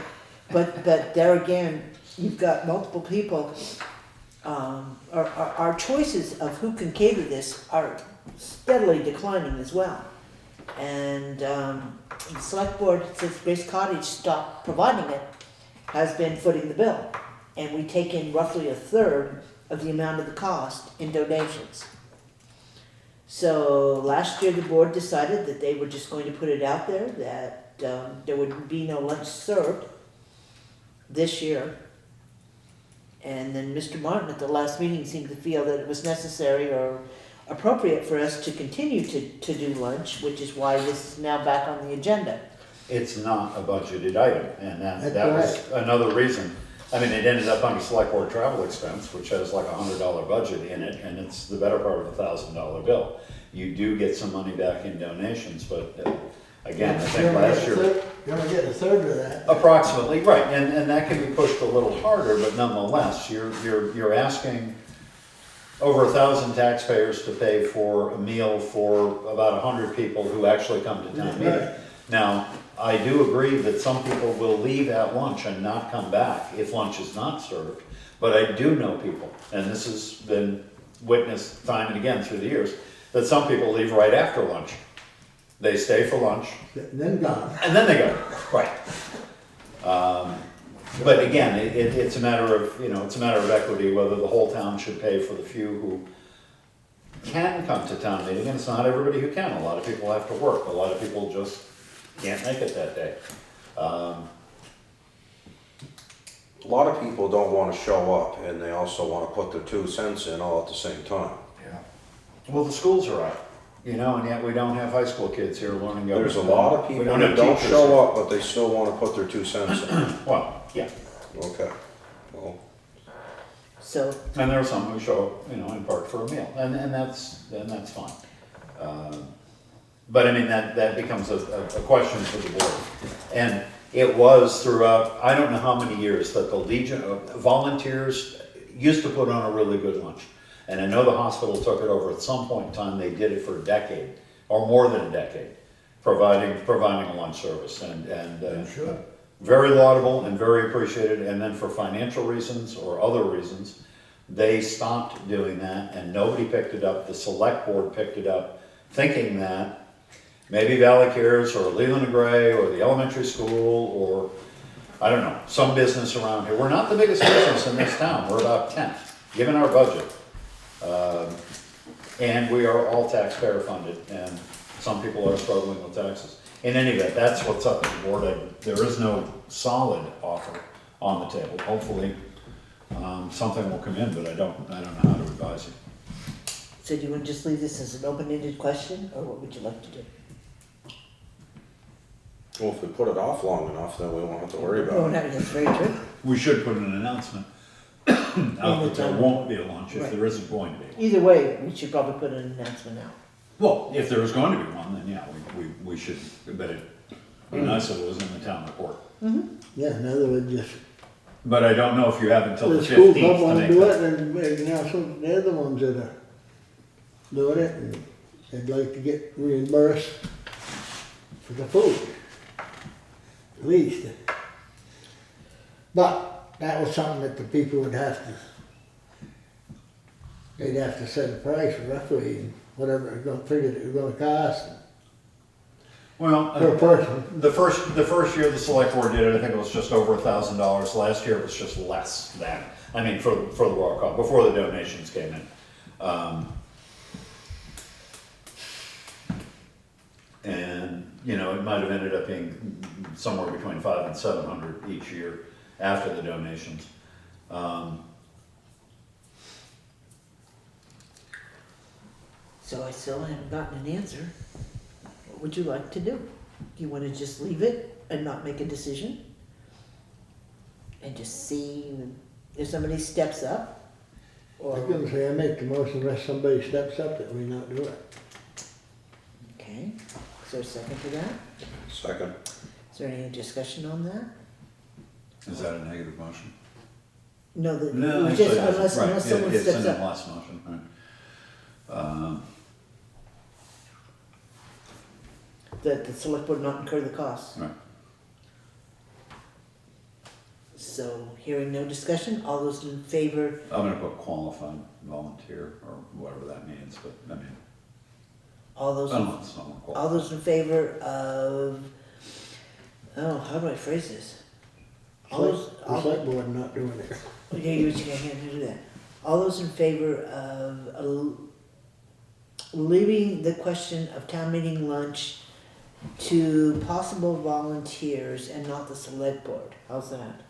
Speaker 1: but there again, you've got multiple people. Our choices of who can cater this are steadily declining as well. And the select board, since Grace Cottage stopped providing it, has been footing the bill. And we take in roughly a third of the amount of the cost in donations. So last year, the board decided that they were just going to put it out there, that there would be no lunch served this year. And then Mr. Martin at the last meeting seemed to feel that it was necessary or appropriate for us to continue to do lunch, which is why this is now back on the agenda.
Speaker 3: It's not a budgeted item, and that
Speaker 4: That's
Speaker 3: was another reason. I mean, it ended up under select board travel expense, which has like $100 budget in it, and it's the better part of $1,000 bill. You do get some money back in donations, but again, I think last year.
Speaker 4: You're gonna get a third of that.
Speaker 3: Approximately, right, and that can be pushed a little harder, but nonetheless, you're asking over 1,000 taxpayers to pay for a meal for about 100 people who actually come to town meeting.
Speaker 4: Right.
Speaker 3: Now, I do agree that some people will leave at lunch and not come back if lunch is not served, but I do know people, and this has been witnessed time and again through the years, that some people leave right after lunch. They stay for lunch,
Speaker 4: Then gone.
Speaker 3: and then they go, right. But again, it's a matter of, it's a matter of equity, whether the whole town should pay for the few who can come to town meeting, and it's not everybody who can. A lot of people have to work, a lot of people just can't make it that day.
Speaker 5: A lot of people don't wanna show up, and they also wanna put their 2 cents in all at the same time.
Speaker 2: Yeah.
Speaker 3: Well, the schools are out, and yet we don't have high school kids here learning.
Speaker 5: There's a lot of
Speaker 3: We
Speaker 5: people
Speaker 3: have
Speaker 5: that don't
Speaker 3: teachers
Speaker 5: show
Speaker 3: here.
Speaker 5: up, but they still wanna put their 2 cents in.
Speaker 3: Well, yeah,
Speaker 5: Okay, well,
Speaker 1: So,
Speaker 3: and there are some who show up, in part for a meal, and that's fine. But I mean, that becomes a question for the board. And it was throughout, I don't know how many years, that the Legion of Volunteers used to put on a really good lunch. And I know the hospital took it over at some point in time, they did it for a decade, or more than a decade, providing a lunch service, and
Speaker 2: Sure.
Speaker 3: very laudable and very appreciated. And then for financial reasons or other reasons, they stopped doing that, and nobody picked it up. The select board picked it up, thinking that maybe Valley Cares or Leland and Gray or the elementary school or, I don't know, some business around here. We're not the biggest business in this town, we're about 10th, given our budget. And we are all taxpayer funded, and some people are struggling with taxes. In any event, that's what's up at the board. There is no solid offer on the table. Hopefully, something will come in, but I don't know how to advise you.
Speaker 1: so do you want to just leave this as an open-ended question, or what would you like to do?
Speaker 5: well, if we put it off long enough, then we won't have to worry
Speaker 1: Oh,
Speaker 5: about
Speaker 1: no,
Speaker 5: it.
Speaker 1: that's very true.
Speaker 3: We should put an announcement out that there won't be a lunch if
Speaker 1: Right.
Speaker 3: there isn't going to be one.
Speaker 1: Either way, we should probably put an announcement out.
Speaker 3: Well, if there was going to be one, then yeah, we should, but it'd be nice if it was in the town report.
Speaker 4: Yeah, in other words, just,
Speaker 3: But I don't know if you have until the
Speaker 4: the school
Speaker 3: 15th
Speaker 4: club
Speaker 3: to
Speaker 4: wanna
Speaker 3: make
Speaker 4: do
Speaker 3: that.
Speaker 4: it, and now some, the other ones that are doing it, and they'd like to get reimbursed for the food, at least. But that was something that the people would have to, they'd have to set a price roughly, and whatever they're gonna figure it was gonna cost
Speaker 3: Well,
Speaker 4: per person.
Speaker 3: the first year the select board did it, I think it was just over $1,000. Last year it was just less than, I mean, for the Royal Club, before the donations came in. And, you know, it might have ended up being somewhere between $500 and $700 each year after the donations.
Speaker 1: So I still haven't gotten an answer. What would you like to do? Do you wanna just leave it and not make a decision? And just see if somebody steps up?
Speaker 4: I was gonna say, I make the motion unless somebody steps up that we not do it.
Speaker 1: Okay, is there a second to that?
Speaker 5: Second.
Speaker 1: Is there any discussion on that?
Speaker 3: Is that a negative motion?
Speaker 1: No,
Speaker 3: No,
Speaker 1: just
Speaker 3: actually, it
Speaker 1: unless
Speaker 3: isn't. Right,
Speaker 1: someone
Speaker 3: it's in
Speaker 1: steps
Speaker 3: the
Speaker 1: up.
Speaker 3: last motion, right.
Speaker 1: That the select board not incur the costs.
Speaker 3: Right.
Speaker 1: So, hearing no discussion, all those in favor,
Speaker 3: I'm gonna put qualified volunteer, or whatever that means, but, I mean,
Speaker 1: all those,
Speaker 3: unless someone
Speaker 1: all
Speaker 3: qualified.
Speaker 1: those in favor of, oh, how do I phrase this? All those,
Speaker 4: The select board not doing it.
Speaker 1: yeah, you can't do that. All those in favor of leaving the question of town meeting lunch to possible volunteers and not the select board, how's that?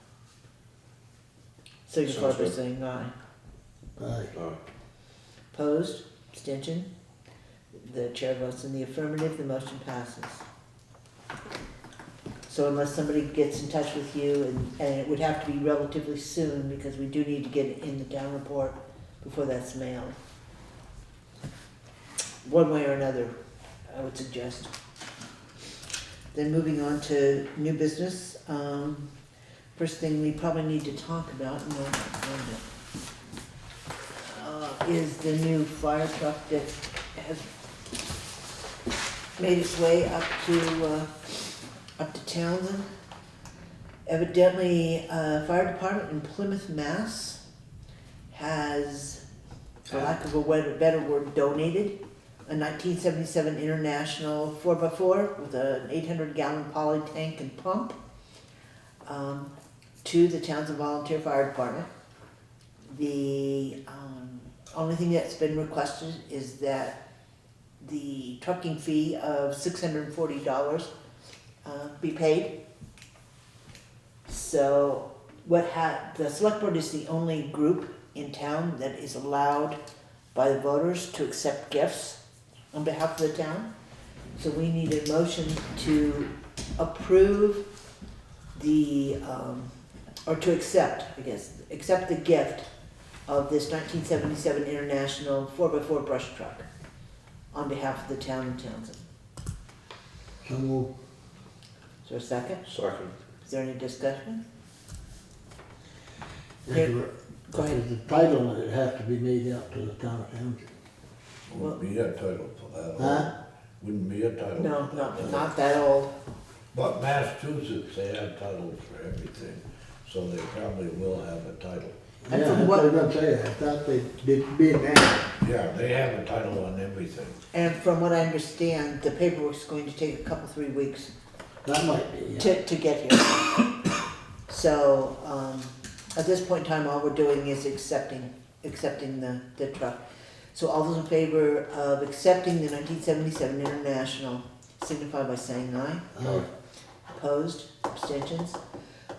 Speaker 1: Signify
Speaker 5: Sounds
Speaker 1: by
Speaker 5: good.
Speaker 1: saying aye.
Speaker 4: Aye.
Speaker 1: Opposed, abstention? The chair votes in the affirmative, the motion passes. So unless somebody gets in touch with you, and it would have to be relatively soon, because we do need to get it in the town report before that's mailed. One way or another, I would suggest. Then moving on to new business, first thing we probably need to talk about, and I'll find it, is the new fire truck that has made its way up to Townsend. Evidently, fire department in Plymouth, Mass. has, for lack of a better word, donated a 1977 International 4x4 with an 800-gallon poly tank and pump to the Townsend Volunteer Fire Department. The only thing that's been requested is that the trucking fee of $640 be paid. So the select board is the only group in town that is allowed by the voters to accept gifts on behalf of the town. So we need a motion to approve or to accept the gift of this 1977 International 4x4 brush truck on behalf of the town of Townsend.
Speaker 4: So move.
Speaker 1: Is there a second?
Speaker 5: Second.
Speaker 1: Is there any discussion?
Speaker 4: Go
Speaker 1: Go ahead.
Speaker 4: The title of it has to be made out to the town of Townshend.
Speaker 2: Wouldn't be a title for that.
Speaker 4: Huh?
Speaker 2: Wouldn't be a title.
Speaker 1: No,
Speaker 2: for that.
Speaker 1: not that old.
Speaker 2: But Massachusetts, they have titles for everything, so they probably will have a title.
Speaker 1: And
Speaker 4: Yeah,
Speaker 1: from
Speaker 4: that's
Speaker 1: what-
Speaker 4: what I was gonna say, I thought they did be an ad.
Speaker 2: Yeah, they have a title on everything.
Speaker 1: And from what I understand, the paperwork's going to take a couple, 3 weeks
Speaker 4: That might be, yeah.
Speaker 1: to get here. So, at this point in time, all we're doing is accepting the truck. So all those in favor of accepting the 1977 International signify by saying aye.
Speaker 4: Aye.
Speaker 1: Opposed, abstentions?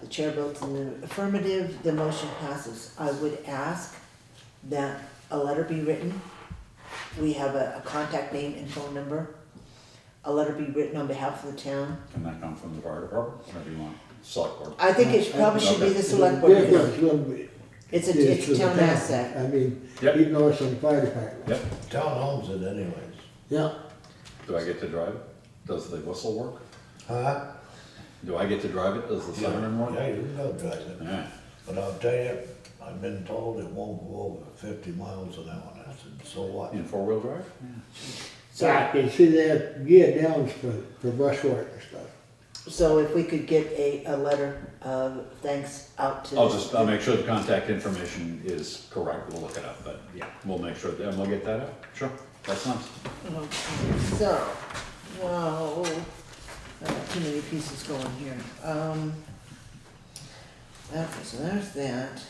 Speaker 1: The chair votes in the affirmative, the motion passes. I would ask that a letter be written. We have a contact name and phone number. A letter be written on behalf of the town.
Speaker 3: Can that come from the fire department, or do you want select board?
Speaker 1: I think it probably should be the select board.
Speaker 4: Yeah,
Speaker 1: because
Speaker 4: it's gonna be.
Speaker 1: It's
Speaker 4: for
Speaker 1: a
Speaker 4: the
Speaker 1: town asset.
Speaker 4: I mean,
Speaker 3: Yep.
Speaker 4: even though it's on the fire department.
Speaker 3: Yep,
Speaker 2: Town owns it anyways.
Speaker 4: Yeah,
Speaker 3: Do I get to drive it? Does the whistle work?
Speaker 2: Huh?
Speaker 3: Do I get to drive it? Does the siren work?
Speaker 2: Yeah, you can go drive it.
Speaker 3: Yeah.
Speaker 2: But I'll tell you, I've been told it won't go over 50 miles an hour. I said, so what?
Speaker 3: In four-wheel drive?
Speaker 1: So,
Speaker 4: I can see they have gear downs for brush work and stuff.
Speaker 1: so if we could get a letter of thanks out to.
Speaker 3: I'll make sure the contact information is correct. We'll look it up, but yeah, we'll make sure, and we'll get that out. Sure, that's nice.
Speaker 1: Okay, so, whoa, I got too many pieces going here. Okay, so there's that.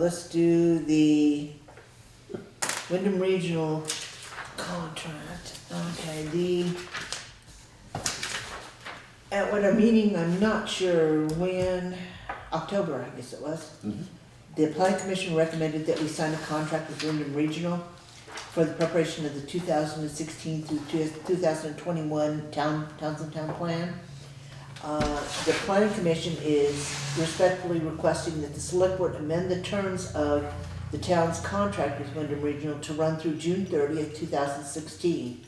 Speaker 1: Let's do the Wyndham Regional contract. Okay, at what our meeting, I'm not sure when, October, I guess it was.
Speaker 3: Mhm.
Speaker 1: The planning commission recommended that we sign a contract with Wyndham Regional for the preparation of the 2016 through 2021 Townsend Town Plan. The planning commission is respectfully requesting that the select board amend the terms of the town's contract with Wyndham Regional to run through June 30th, 2016.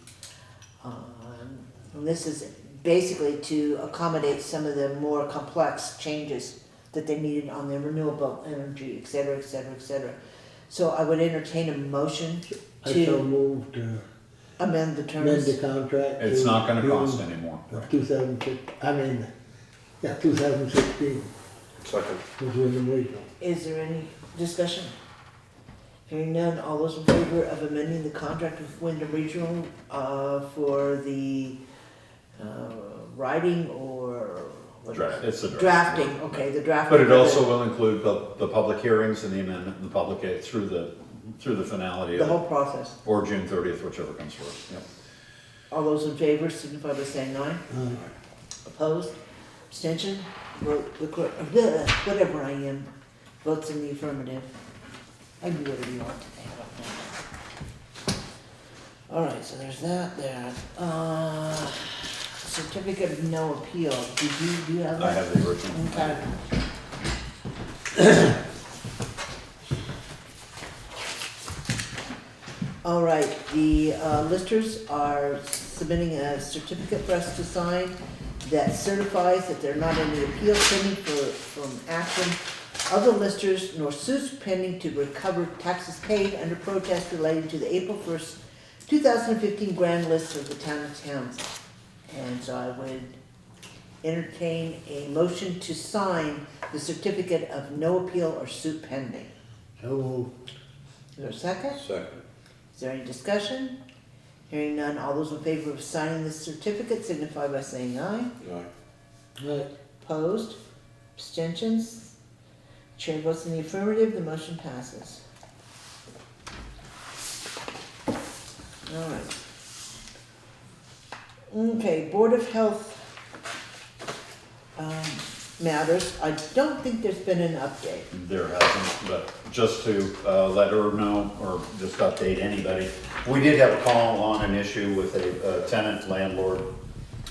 Speaker 1: And this is basically to accommodate some of the more complex changes that they needed on their renewable energy, et cetera, et cetera, et cetera. So I would entertain a motion
Speaker 4: I so
Speaker 1: to
Speaker 4: moved to
Speaker 1: amend the
Speaker 4: amend the
Speaker 1: terms.
Speaker 4: contract.
Speaker 3: It's
Speaker 4: to
Speaker 3: not gonna cost
Speaker 4: June
Speaker 3: anymore.
Speaker 4: of 2006, 2016
Speaker 5: Second.
Speaker 4: was Wyndham Regional.
Speaker 1: Is there any discussion? Hearing none, all those in favor of amending the contract with Wyndham Regional for the writing or what is it?
Speaker 3: It's the draft.
Speaker 1: Drafting, okay, the drafting.
Speaker 3: But it
Speaker 1: of the-
Speaker 3: also will include the public hearings and the amendment and the public, through the finality
Speaker 1: The
Speaker 3: of
Speaker 1: whole
Speaker 3: it,
Speaker 1: process.
Speaker 3: or June 30th, whichever comes first. Yep.
Speaker 1: All those in favor signify by saying aye. Opposed? Abstention? Vote, the clerk, whatever I am, votes in the affirmative. I can do whatever you want today, I don't know. All right, so there's that there. Certificate of no appeal, do you have that?
Speaker 3: I have the original.
Speaker 1: Okay. All right, the listers are submitting a certificate for us to sign that certifies that there are not any appeals pending from action of the listers nor suits pending to recover taxes paid under protest relating to the April 1st, 2015 grand list of the town of Townsend. And so I would entertain a motion to sign the certificate of no appeal or suit pending.
Speaker 4: So moved.
Speaker 1: Is there a second?
Speaker 5: Second.
Speaker 1: Is there any discussion? Hearing none, all those in favor of signing this certificate signify by saying aye.
Speaker 5: Aye.
Speaker 4: Right.
Speaker 1: Opposed? Abstentions? Chair votes in the affirmative, the motion passes. All right. Okay, Board of Health matters. I don't think there's been an update.
Speaker 3: There hasn't, but just to let her know, or just update anybody, we did have a call on an issue with a tenant landlord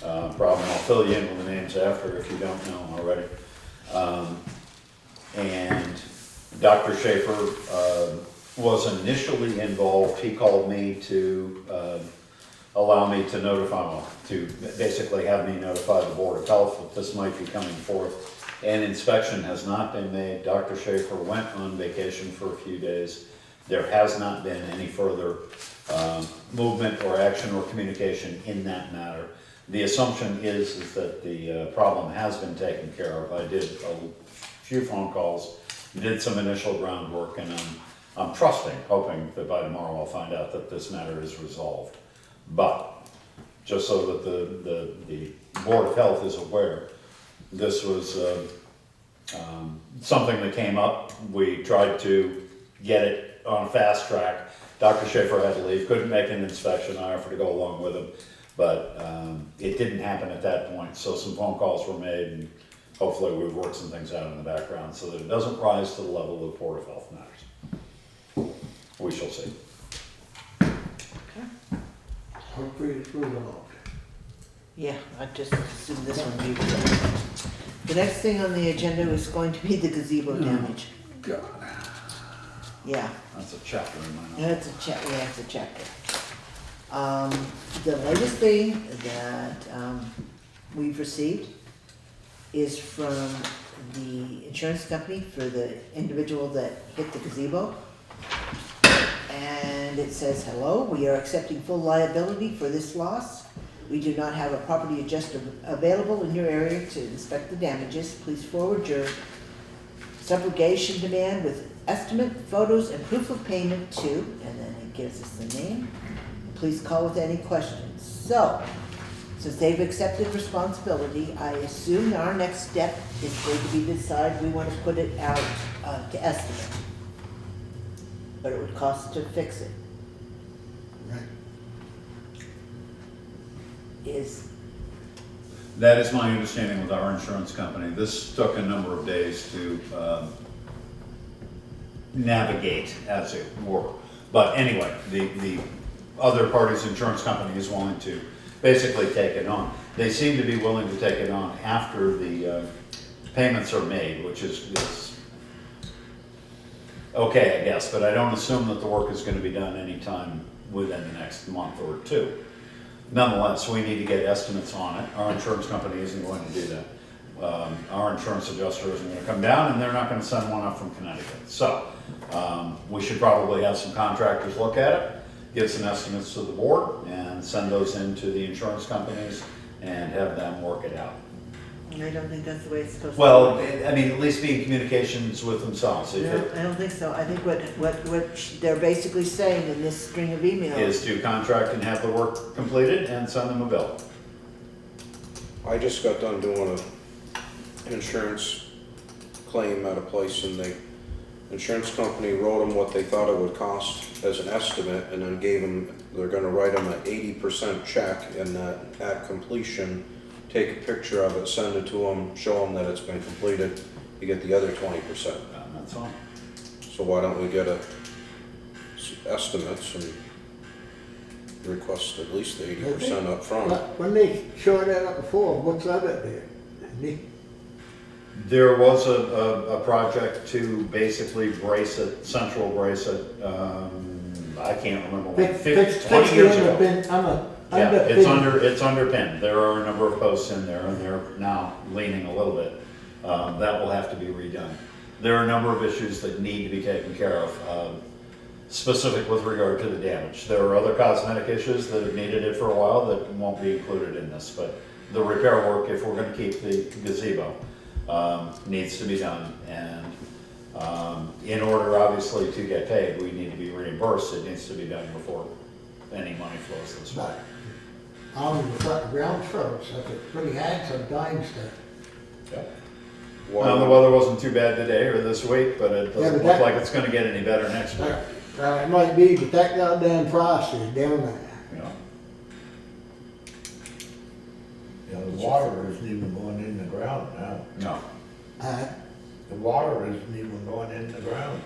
Speaker 3: problem. I'll fill you in with the names after if you don't know already. And Dr. Schaefer was initially involved. He called me to allow me to notify, to basically have me notify the Board of Health that this might be coming forth. An inspection has not been made. Dr. Schaefer went on vacation for a few days. There has not been any further movement or action or communication in that matter. The assumption is that the problem has been taken care of. I did a few phone calls, did some initial groundwork, and I'm trusting, hoping that by tomorrow I'll find out that this matter is resolved. But, just so that the Board of Health is aware, this was something that came up. We tried to get it on a fast track. Dr. Schaefer had to leave, couldn't make an inspection. I offered to go along with him, but it didn't happen at that point. So some phone calls were made, and hopefully we've worked some things out in the background so that it doesn't rise to the level of Board of Health matters. We shall see.
Speaker 4: Hopefully it's resolved.
Speaker 1: Yeah, I just assumed this one would be. The next thing on the agenda is going to be the gazebo damage.
Speaker 3: God,
Speaker 1: Yeah,
Speaker 3: that's a chapter in my notes.
Speaker 1: that's a chapter. The latest thing that, we've received is from the insurance company for the individual that hit the gazebo. And it says, hello, we are accepting full liability for this loss. We do not have a property adjuster available in your area to inspect the damages. Please forward your subrogation demand with estimate, photos, and proof of payment to, and then it gives us the name. Please call with any questions. So, since they've accepted responsibility, I assume our next step is going to be to decide we want to put it out to estimate. But it would cost to fix it.
Speaker 4: Right.
Speaker 3: That is my understanding with our insurance company. This took a number of days to navigate, as it were. But anyway, the other party's insurance company is willing to basically take it on. They seem to be willing to take it on after the payments are made, which is okay, I guess, but I don't assume that the work is going to be done anytime within the next month or two. Nonetheless, we need to get estimates on it. Our insurance company isn't going to do that. Our insurance adjuster isn't going to come down, and they're not going to send one up from Connecticut. So we should probably have some contractors look at it, give some estimates to the board, and send those in to the insurance companies and have them work it out.
Speaker 1: I don't think that's the way it's supposed to
Speaker 3: Well,
Speaker 1: be.
Speaker 3: I mean, at least be in communications with themselves. If
Speaker 1: No,
Speaker 3: it
Speaker 1: I don't think so. I think what they're basically saying in this string of emails.
Speaker 3: is to contract and have the work completed and send them a bill.
Speaker 5: I just got done doing an insurance claim at a place, and the insurance company wrote them what they thought it would cost as an estimate, and then gave them, they're gonna write them an 80% check, and that at completion, take a picture of it, send it to them, show them that it's been completed, you get the other 20%.
Speaker 3: That's all.
Speaker 5: So why don't we get estimates and request at least the 80% up front?
Speaker 4: But when they showed that up before, what's of it there?
Speaker 3: There was a project to basically brace it, central brace it, I can't remember when, 20 years ago. Yeah, it's underpinned. There are a number of posts in there, and they're now leaning a little bit. That will have to be redone. There are a number of issues that need to be taken care of, specific with regard to the damage. There are other cosmetic issues that have needed it for a while that won't be included in this, but the repair work, if we're gonna keep the gazebo, needs to be done. And in order, obviously, to get paid, we need to be reimbursed. It needs to be done before any money flows this way.
Speaker 4: On the front ground froze, that's pretty hard sometimes to.
Speaker 3: Yep. Well, the weather wasn't too bad today or this week, but it doesn't look like it's gonna get any better next week.
Speaker 4: It might be, but that goddamn frost is down there.
Speaker 3: You know?
Speaker 2: You know, the water isn't even going in the ground now.
Speaker 3: No.
Speaker 2: The water isn't even going in the ground.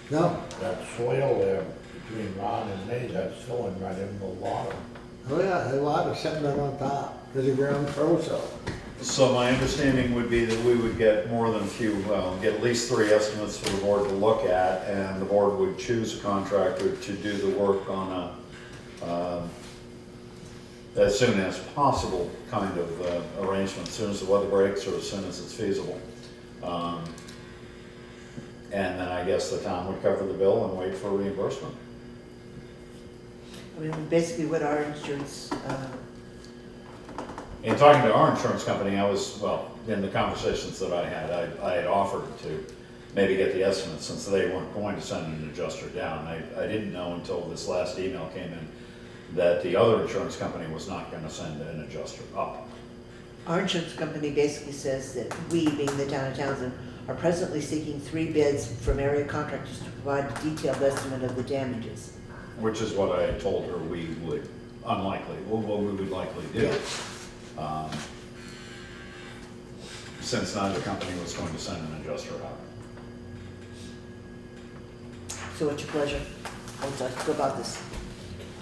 Speaker 4: No,
Speaker 2: That soil there between Ron and me, that's filling right in the water.
Speaker 4: oh yeah, the water's sitting there on top, because the ground froze up.
Speaker 3: So my understanding would be that we would get more than a few, well, get at least 3 estimates for the board to look at, and the board would choose a contractor to do the work on a, as soon as possible kind of arrangement, as soon as the weather breaks or as soon as it's feasible. And then I guess the town would cover the bill and wait for reimbursement.
Speaker 1: I mean, basically what our insurance,
Speaker 3: In talking to our insurance company, I was, well, in the conversations that I had offered to maybe get the estimates since they weren't going to send an adjuster down. I didn't know until this last email came in that the other insurance company was not going to send an adjuster up.
Speaker 1: our insurance company basically says that we, being the town of Townsend, are presently seeking 3 bids from area contractors to provide a detailed estimate of the damages.
Speaker 3: Which is what I had told her we would what we would likely do. Since neither company was going to send an adjuster out.
Speaker 1: So what's your pleasure? Let's go about this.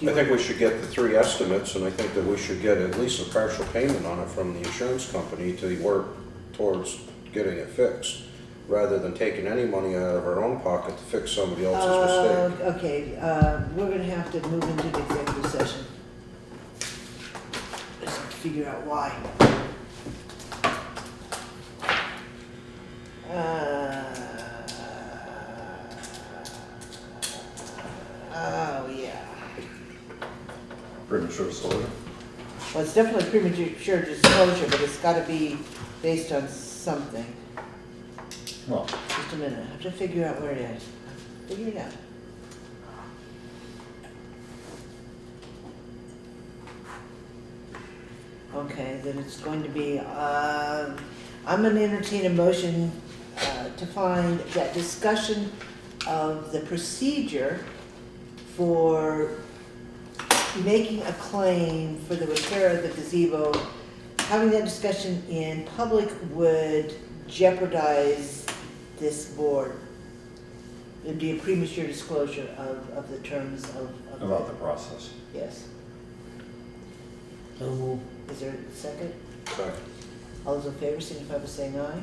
Speaker 5: I think we should get the 3 estimates, and I think that we should get at least a partial payment on it from the insurance company to work towards getting it fixed, rather than taking any money out of our own pocket to fix somebody else's mistake.
Speaker 1: Okay, we're gonna have to move into the executive session. Just have to figure out why. Oh, yeah.
Speaker 3: Premature disclosure.
Speaker 1: Well, it's definitely premature disclosure, but it's gotta be based on something.
Speaker 3: Well,
Speaker 1: Just a minute, I have to figure out where it is. Figure it out. Okay, then it's going to be, I'm gonna entertain a motion to find that discussion of the procedure for making a claim for the repair of the gazebo, having that discussion in public would jeopardize this board. It'd be a premature disclosure of the terms of.
Speaker 3: about the process.
Speaker 1: Yes.
Speaker 4: So move.
Speaker 1: Is there a second?
Speaker 5: Second.
Speaker 1: All those in favor signify by saying aye.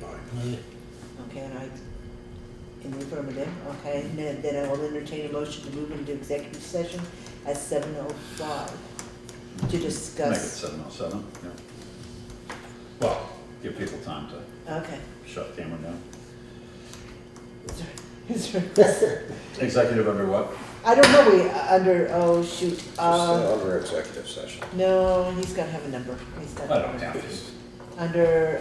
Speaker 5: Aye.
Speaker 1: Okay, and I, in the affirmative, okay, and then I will entertain a motion to move into executive session at 7:05 to
Speaker 3: Make it
Speaker 1: discuss.
Speaker 3: 7:07, yeah. Well, give people time to
Speaker 1: Okay.
Speaker 3: shut the camera down.
Speaker 1: Is there,
Speaker 3: Executive under what?
Speaker 1: I don't know, oh shoot,
Speaker 5: Just under executive session.
Speaker 1: no, he's gotta have a number. He's gotta
Speaker 3: I
Speaker 1: have a
Speaker 3: don't
Speaker 1: number.
Speaker 3: have to.
Speaker 1: Under,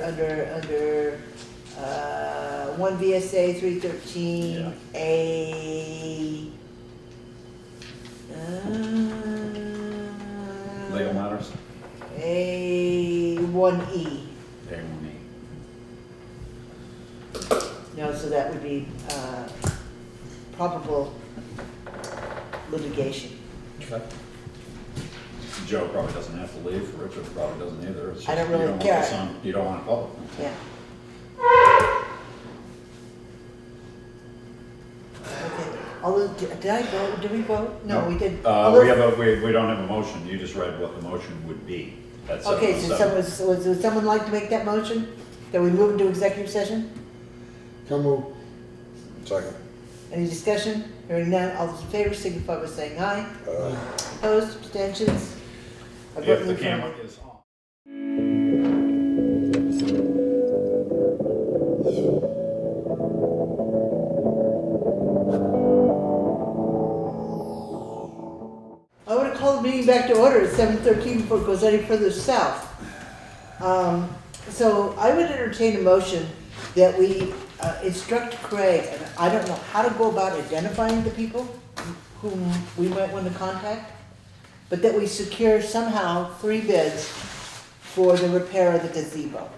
Speaker 1: 1 VSA 313, A.
Speaker 3: Legal matters?
Speaker 1: A1E.
Speaker 3: A1E.
Speaker 1: No, so that would be, probable litigation.
Speaker 3: Okay. Joe probably doesn't have to leave, Richard probably doesn't either. It's
Speaker 1: I don't
Speaker 3: just
Speaker 1: really
Speaker 3: you want
Speaker 1: care.
Speaker 3: this on- You don't want it public.
Speaker 1: Yeah. Okay, although, did I vote, did we vote? No, we did.
Speaker 3: We don't have a motion, you just read what the motion would be. At
Speaker 1: Okay, so
Speaker 3: 7:07.
Speaker 1: would someone like to make that motion? That we move into executive session?
Speaker 4: So move.
Speaker 5: Second.
Speaker 1: Any discussion? Hearing none, all those in favor signify by saying aye. Opposed, abstentions? I vote
Speaker 3: If
Speaker 1: in
Speaker 3: the
Speaker 1: affirmative.
Speaker 3: camera is on.
Speaker 1: I want to call the meeting back to order at 7:13 before it goes any further south. So I would entertain a motion that we instruct Craig, and I don't know how to go about identifying the people whom we might want to contact, but that we secure somehow 3 bids for the repair of the gazebo.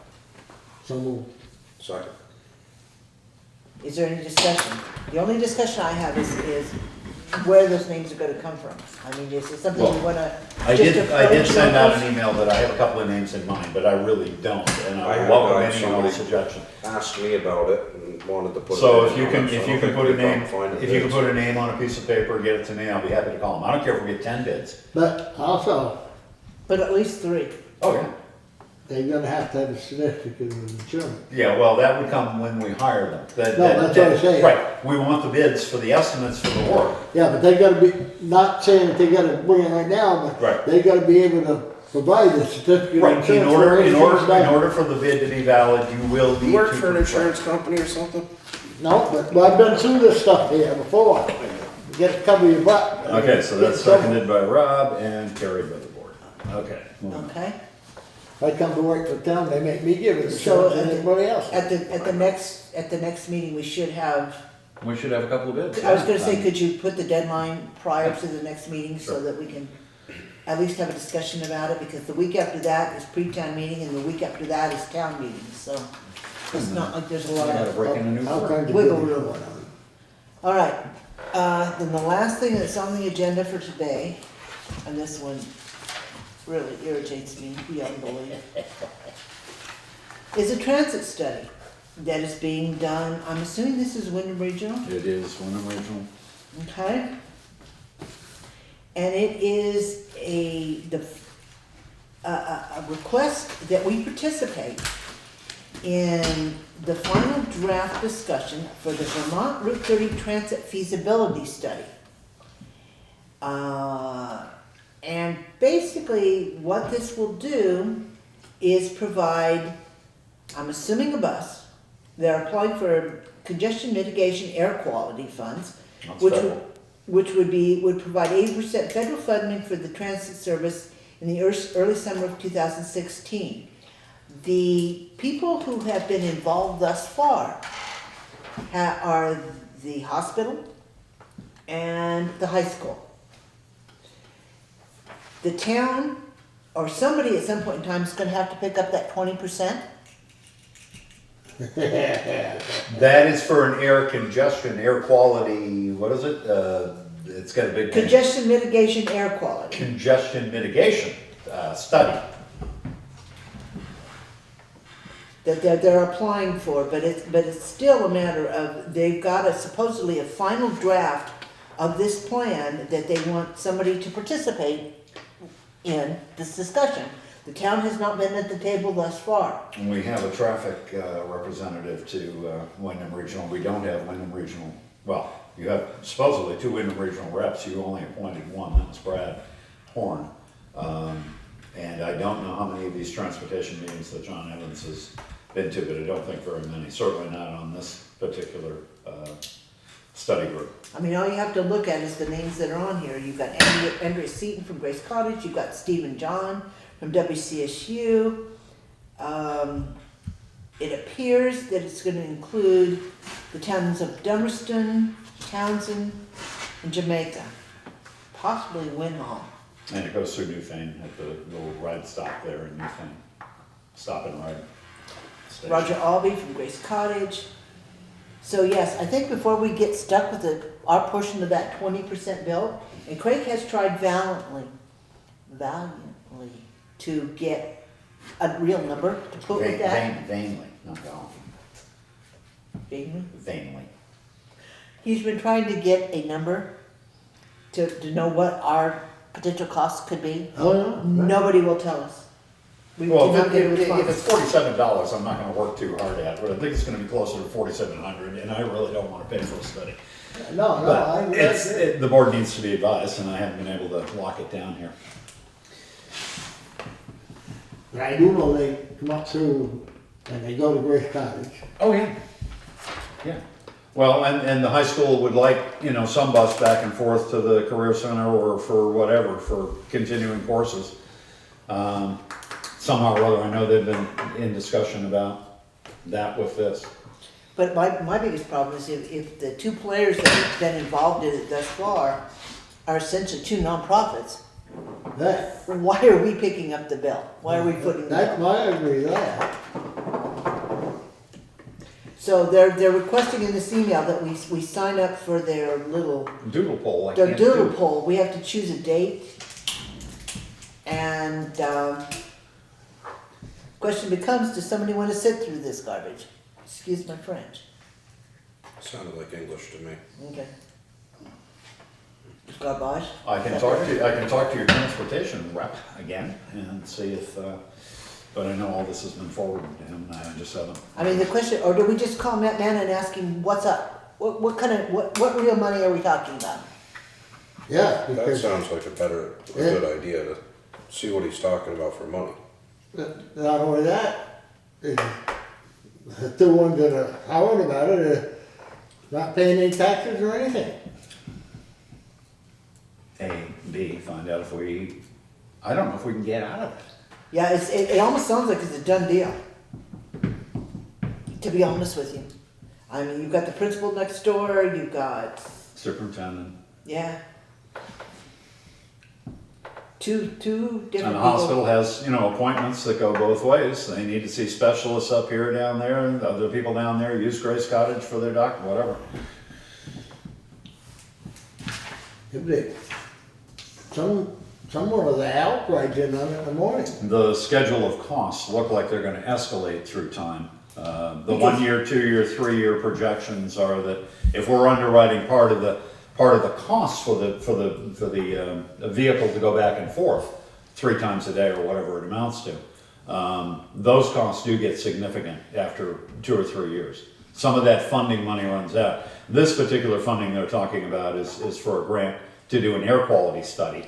Speaker 4: So move.
Speaker 5: Second.
Speaker 1: Is there any discussion? The only discussion I have is where those names are gonna come from. I mean, is it something we wanna
Speaker 3: I
Speaker 1: just
Speaker 3: did
Speaker 1: approach
Speaker 3: send out
Speaker 1: locals?
Speaker 3: an email that I have a couple of names in mind, but I really don't, and
Speaker 5: I
Speaker 3: I
Speaker 5: have
Speaker 3: welcome
Speaker 5: got
Speaker 3: any
Speaker 5: somebody-
Speaker 3: suggestion.
Speaker 5: Asked me about it and wanted to put it.
Speaker 3: So
Speaker 5: in
Speaker 3: if you
Speaker 5: on
Speaker 3: can,
Speaker 5: it, so
Speaker 3: if
Speaker 5: I
Speaker 3: you
Speaker 5: don't
Speaker 3: can
Speaker 5: think
Speaker 3: put a
Speaker 5: we can
Speaker 3: name,
Speaker 5: find it.
Speaker 3: if you can put a name on a piece of paper and get it to me, I'll be happy to call them. I don't care if we get 10 bids.
Speaker 4: But also,
Speaker 1: But at least 3.
Speaker 3: Oh, yeah.
Speaker 4: they're gonna have to have a certificate of insurance.
Speaker 3: Yeah, well, that would come when we hire them.
Speaker 4: No, that's what I'm saying.
Speaker 3: Right, we want the bids for the estimates for the work.
Speaker 4: Yeah, but they gotta be, not saying that they gotta bring it right now, but
Speaker 3: Right.
Speaker 4: they gotta be able to provide a certificate of
Speaker 3: Right,
Speaker 4: insurance.
Speaker 3: in order,
Speaker 4: for
Speaker 3: in
Speaker 4: anything
Speaker 3: order, in
Speaker 4: done.
Speaker 3: order for the bid to be valid, you will need to.
Speaker 5: You work for an
Speaker 3: provide-
Speaker 5: insurance company or something?
Speaker 4: No, but well, I've been through this stuff here before. You get to cover your butt.
Speaker 3: Okay, so that's
Speaker 4: Get some-
Speaker 3: seconded by Rob and carried by the board. Okay. moving on.
Speaker 1: Okay?
Speaker 4: If I come to work for town, they make me give it
Speaker 1: So
Speaker 4: insurance than anybody else.
Speaker 1: At the next meeting, we should have,
Speaker 3: We should have a couple of bids.
Speaker 1: I was gonna say,
Speaker 3: yeah.
Speaker 1: could you put the deadline prior to the next meeting so
Speaker 3: Sure.
Speaker 1: that we can at least have a discussion about it? Because the week after that is pre-town meeting and the week after that is town meeting, so it's not like there's a lot
Speaker 3: I gotta
Speaker 1: of.
Speaker 3: break in a new
Speaker 4: All
Speaker 3: board.
Speaker 4: kinds of
Speaker 1: Wiggle
Speaker 4: goodies
Speaker 1: room.
Speaker 4: going on.
Speaker 1: All right, then the last thing that's on the agenda for today, and this one really irritates me beyond belief, is a transit study that is being done, I'm assuming this is Wyndham Regional,
Speaker 3: It is Wyndham Regional.
Speaker 1: okay? And it is a request that we participate in the final draft discussion for the Vermont Route 30 Transit Feasibility Study. And basically, what this will do is provide, I'm assuming a bus. They're applying for congestion mitigation air quality funds,
Speaker 3: That's
Speaker 1: which
Speaker 3: federal.
Speaker 1: would provide 80% federal funding for the transit service in the early summer of 2016. The people who have been involved thus far are the hospital and the high school. The town, or somebody at some point in time, is gonna have to pick up that 20%.
Speaker 3: That is for an air congestion, air quality, what is it? It's got a big name.
Speaker 1: Congestion mitigation air quality.
Speaker 3: Congestion mitigation study.
Speaker 1: That they're applying for, but it's still a matter of, they've got supposedly a final draft of this plan that they want somebody to participate in this discussion. The town has not been at the table thus far.
Speaker 3: And we have a traffic representative to Wyndham Regional. We don't have Wyndham Regional. Well, you have supposedly 2 Wyndham Regional reps. You only appointed 1. That was Brad Horn. And I don't know how many of these transportation meetings that John Evans has been to, but I don't think very many. Certainly not on this particular study group.
Speaker 1: I mean, all you have to look at is the names that are on here. You've got Andrea Seaton from Grace Cottage, you've got Stephen John from WCSU. It appears that it's gonna include the towns of Dummerston, Townsend, and Jamaica, possibly Winhall.
Speaker 3: And it goes through Newfane at the little ride stop there in Newfane. Stop and ride station.
Speaker 1: Roger Albee from Grace Cottage. So yes, I think before we get stuck with our portion of that 20% bill, and Craig has tried valiantly to get a real number to put with that.
Speaker 3: Vainly, not valiantly.
Speaker 1: Vainly?
Speaker 3: Vainly.
Speaker 1: He's been trying to get a number to know what our potential costs could be.
Speaker 4: Oh, yeah.
Speaker 1: Nobody will tell us. We
Speaker 3: Well,
Speaker 1: cannot get a
Speaker 3: if
Speaker 1: response.
Speaker 3: it's $47, I'm not gonna work too hard at, but I think it's gonna be closer to $4,700, and I really don't wanna pay for a study.
Speaker 4: No, I
Speaker 3: But the board needs to be advised, and I haven't been able to lock it down here.
Speaker 4: But I do know they come up through and they go to Grace Cottage.
Speaker 3: Oh, yeah. Yeah. Well, and the high school would like, some bus back and forth to the career center or for whatever, for continuing courses. Somehow or other, I know they've been in discussion about that with this.
Speaker 1: But my biggest problem is if the 2 players that have been involved in it thus far are essentially 2 nonprofits,
Speaker 4: That,
Speaker 1: why are we picking up the bill? Why are we footing the
Speaker 4: that's
Speaker 1: bill?
Speaker 4: my agree with that.
Speaker 1: So they're requesting in this email that we sign up for their little,
Speaker 3: Doodle poll, I
Speaker 1: their
Speaker 3: can't
Speaker 1: doodle
Speaker 3: do.
Speaker 1: poll. We have to choose a date. And question becomes, does somebody want to sit through this garbage? Excuse my French.
Speaker 5: Sounded like English to me.
Speaker 1: Okay. Garbage?
Speaker 3: I can talk to your transportation rep again and see if, but I know all this has been forwarded to him, I just haven't.
Speaker 1: I mean, the question, or do we just call Matt Mann and ask him, what's up? What real money are we talking about?
Speaker 4: Yeah,
Speaker 5: That
Speaker 4: because
Speaker 5: sounds like a good idea to see what he's talking about for money.
Speaker 4: not only that, is the 2 ones that are howling about it are not paying any taxes or anything.
Speaker 3: A, B, find out if I don't know if we can get out of it.
Speaker 1: Yeah, it almost sounds like it's a done deal. To be honest with you. I mean, you've got the principal next door, you've got,
Speaker 3: Superintendent.
Speaker 1: yeah. Two different people.
Speaker 3: And the hospital has, appointments that go both ways. They need to see specialists up here, down there, and other people down there use Grace Cottage for their doctor, whatever.
Speaker 4: If they, somewhere of the help right in on it in the morning.
Speaker 3: The schedule of costs look like they're gonna escalate through time. The 1 year, 2 year, 3 year projections are that if we're underwriting part of the cost for the vehicle to go back and forth 3 times a day or whatever it amounts to, those costs do get significant after 2 or 3 years. Some of that funding money runs out. This particular funding they're talking about is for a grant to do an air quality study.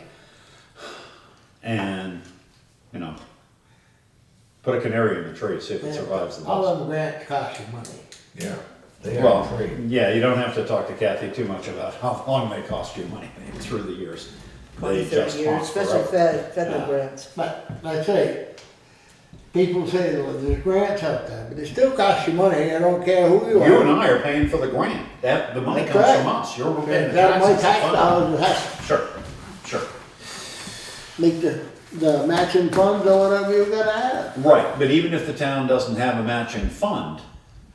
Speaker 3: and, you know, put a canary in the tree, see if it survives the
Speaker 4: All
Speaker 3: bus.
Speaker 4: of them grants cost you money.
Speaker 2: Yeah, they
Speaker 3: Well,
Speaker 2: are free.
Speaker 3: yeah, you don't have to talk to Kathy too much about how long they cost you money through the years.
Speaker 1: 20,
Speaker 3: They
Speaker 1: 30
Speaker 3: just
Speaker 1: years,
Speaker 3: cost
Speaker 1: special
Speaker 3: forever.
Speaker 1: federal
Speaker 4: Yeah.
Speaker 1: grants.
Speaker 4: But like I say, people say, well, there's grants out there, but it still costs you money, I don't care who you are.
Speaker 3: You and I are paying for the grant, the money
Speaker 4: That's
Speaker 3: comes
Speaker 4: right.
Speaker 3: from us, you're paying the
Speaker 4: That my
Speaker 3: taxes.
Speaker 4: tax
Speaker 3: to fund
Speaker 4: dollars, it has
Speaker 3: it. Sure, sure.
Speaker 4: to make the matching funds or whatever you gotta have.
Speaker 3: Right, but even if the town doesn't have a matching fund,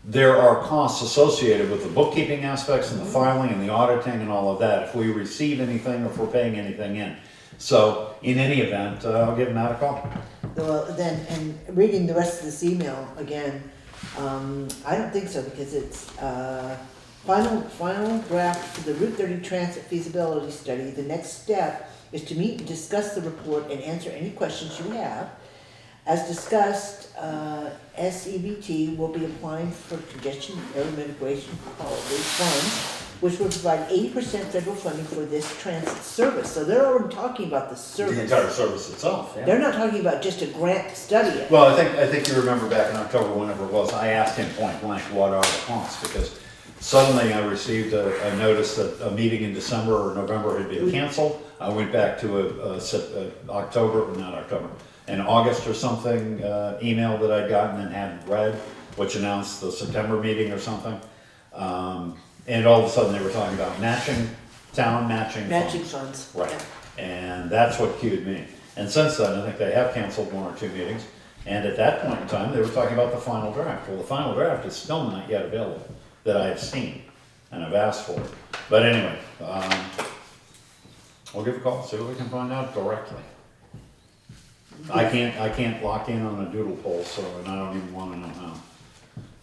Speaker 3: there are costs associated with the bookkeeping aspects and the filing and the auditing and all of that, if we receive anything or if we're paying anything in. So, in any event, I'll give Matt a call.
Speaker 1: Well, then, and reading the rest of this email again, I don't think so, because it's, final draft for the Route 30 Transit feasibility study. The next step is to meet and discuss the report and answer any questions you have. As discussed, SEBT will be applying for congestion area mitigation holiday funds, which will provide 80% federal funding for this transit service. So they're already talking about the service.
Speaker 3: The entire service itself, yeah.
Speaker 1: They're not talking about just a grant to study it.
Speaker 3: Well, I think you remember back in October, whenever it was, I asked him point blank, what are the costs? Because suddenly I received a notice that a meeting in December or November had been canceled. I went back to an August or something, email that I'd gotten and hadn't read, which announced the September meeting or something. And all of a sudden they were talking about town matching funds.
Speaker 1: Matching funds.
Speaker 3: Right, and that's what cued me. And since then, I think they have canceled one or two meetings, and at that point in time, they were talking about the final draft. Well, the final draft is still not yet available, that I have seen, and I've asked for it. But anyway, we'll give a call, see what we can find out directly. I can't lock in on a doodle poll, so, and I don't even wanna know how.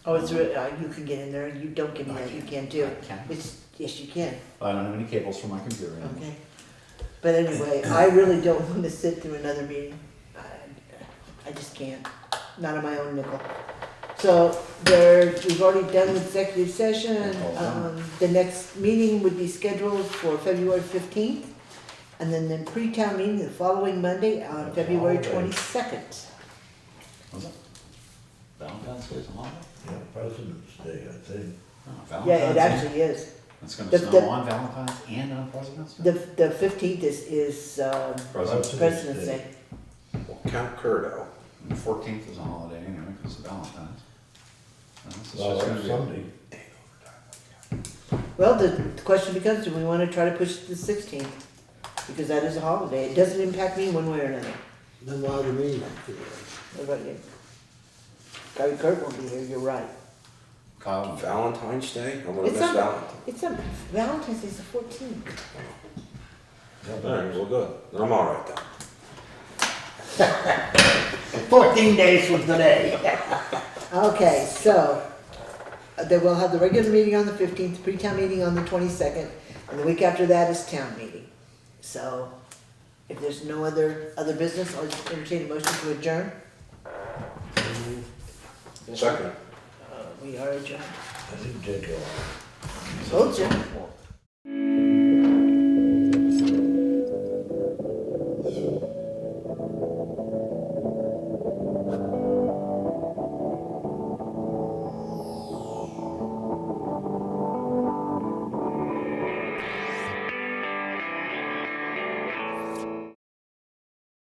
Speaker 1: Oh, it's, you can get in there, you don't give me that, you can too.
Speaker 3: I can.
Speaker 1: Yes, you can,
Speaker 3: I don't have any cables for my computer anymore.
Speaker 1: okay. But anyway, I really don't want to sit through another meeting. I just can't, not on my own nickel. So we've already done executive session. The next meeting would be scheduled for February 15th. And then the pre-town meeting the following Monday on
Speaker 2: That's
Speaker 1: February
Speaker 2: a holiday.
Speaker 1: 22nd.
Speaker 3: Was it? Valentine's Day is a holiday?
Speaker 2: Yeah, President's Day, I think.
Speaker 3: Oh,
Speaker 1: Yeah,
Speaker 3: Valentine's
Speaker 1: it
Speaker 3: Day?
Speaker 1: actually is.
Speaker 3: It's gonna
Speaker 1: the-
Speaker 3: snow on Valentine's and on President's Day?
Speaker 1: The 15th is President's Day.
Speaker 5: Well, Count Curdo.
Speaker 3: And the 14th is a holiday anyway, because of Valentine's. It's
Speaker 2: Well,
Speaker 3: just gonna
Speaker 2: that's
Speaker 3: be-
Speaker 2: Sunday.
Speaker 1: Well, the question becomes, do we want to try to push the 16th? Because that is a holiday. It doesn't impact me one way or another.
Speaker 4: Then why do we?
Speaker 1: What about you? Gary Kurt won't be here, you're right.
Speaker 3: Kyle,
Speaker 5: Valentine's Day? I'm gonna
Speaker 1: It's
Speaker 5: miss
Speaker 1: on-
Speaker 5: Valentine's.
Speaker 1: It's a, Valentine's Day's the 14th.
Speaker 5: All right, well, good. Then I'm all right then.
Speaker 4: 14 days from today.
Speaker 1: Okay, so, then we'll have the regular meeting on the 15th, pre-town meeting on the 22nd, and the week after that is town meeting. So, if there's no other business, I'll just entertain a motion to adjourn.
Speaker 5: Second.
Speaker 1: We are adjourned.
Speaker 2: I think they go.
Speaker 1: Told you.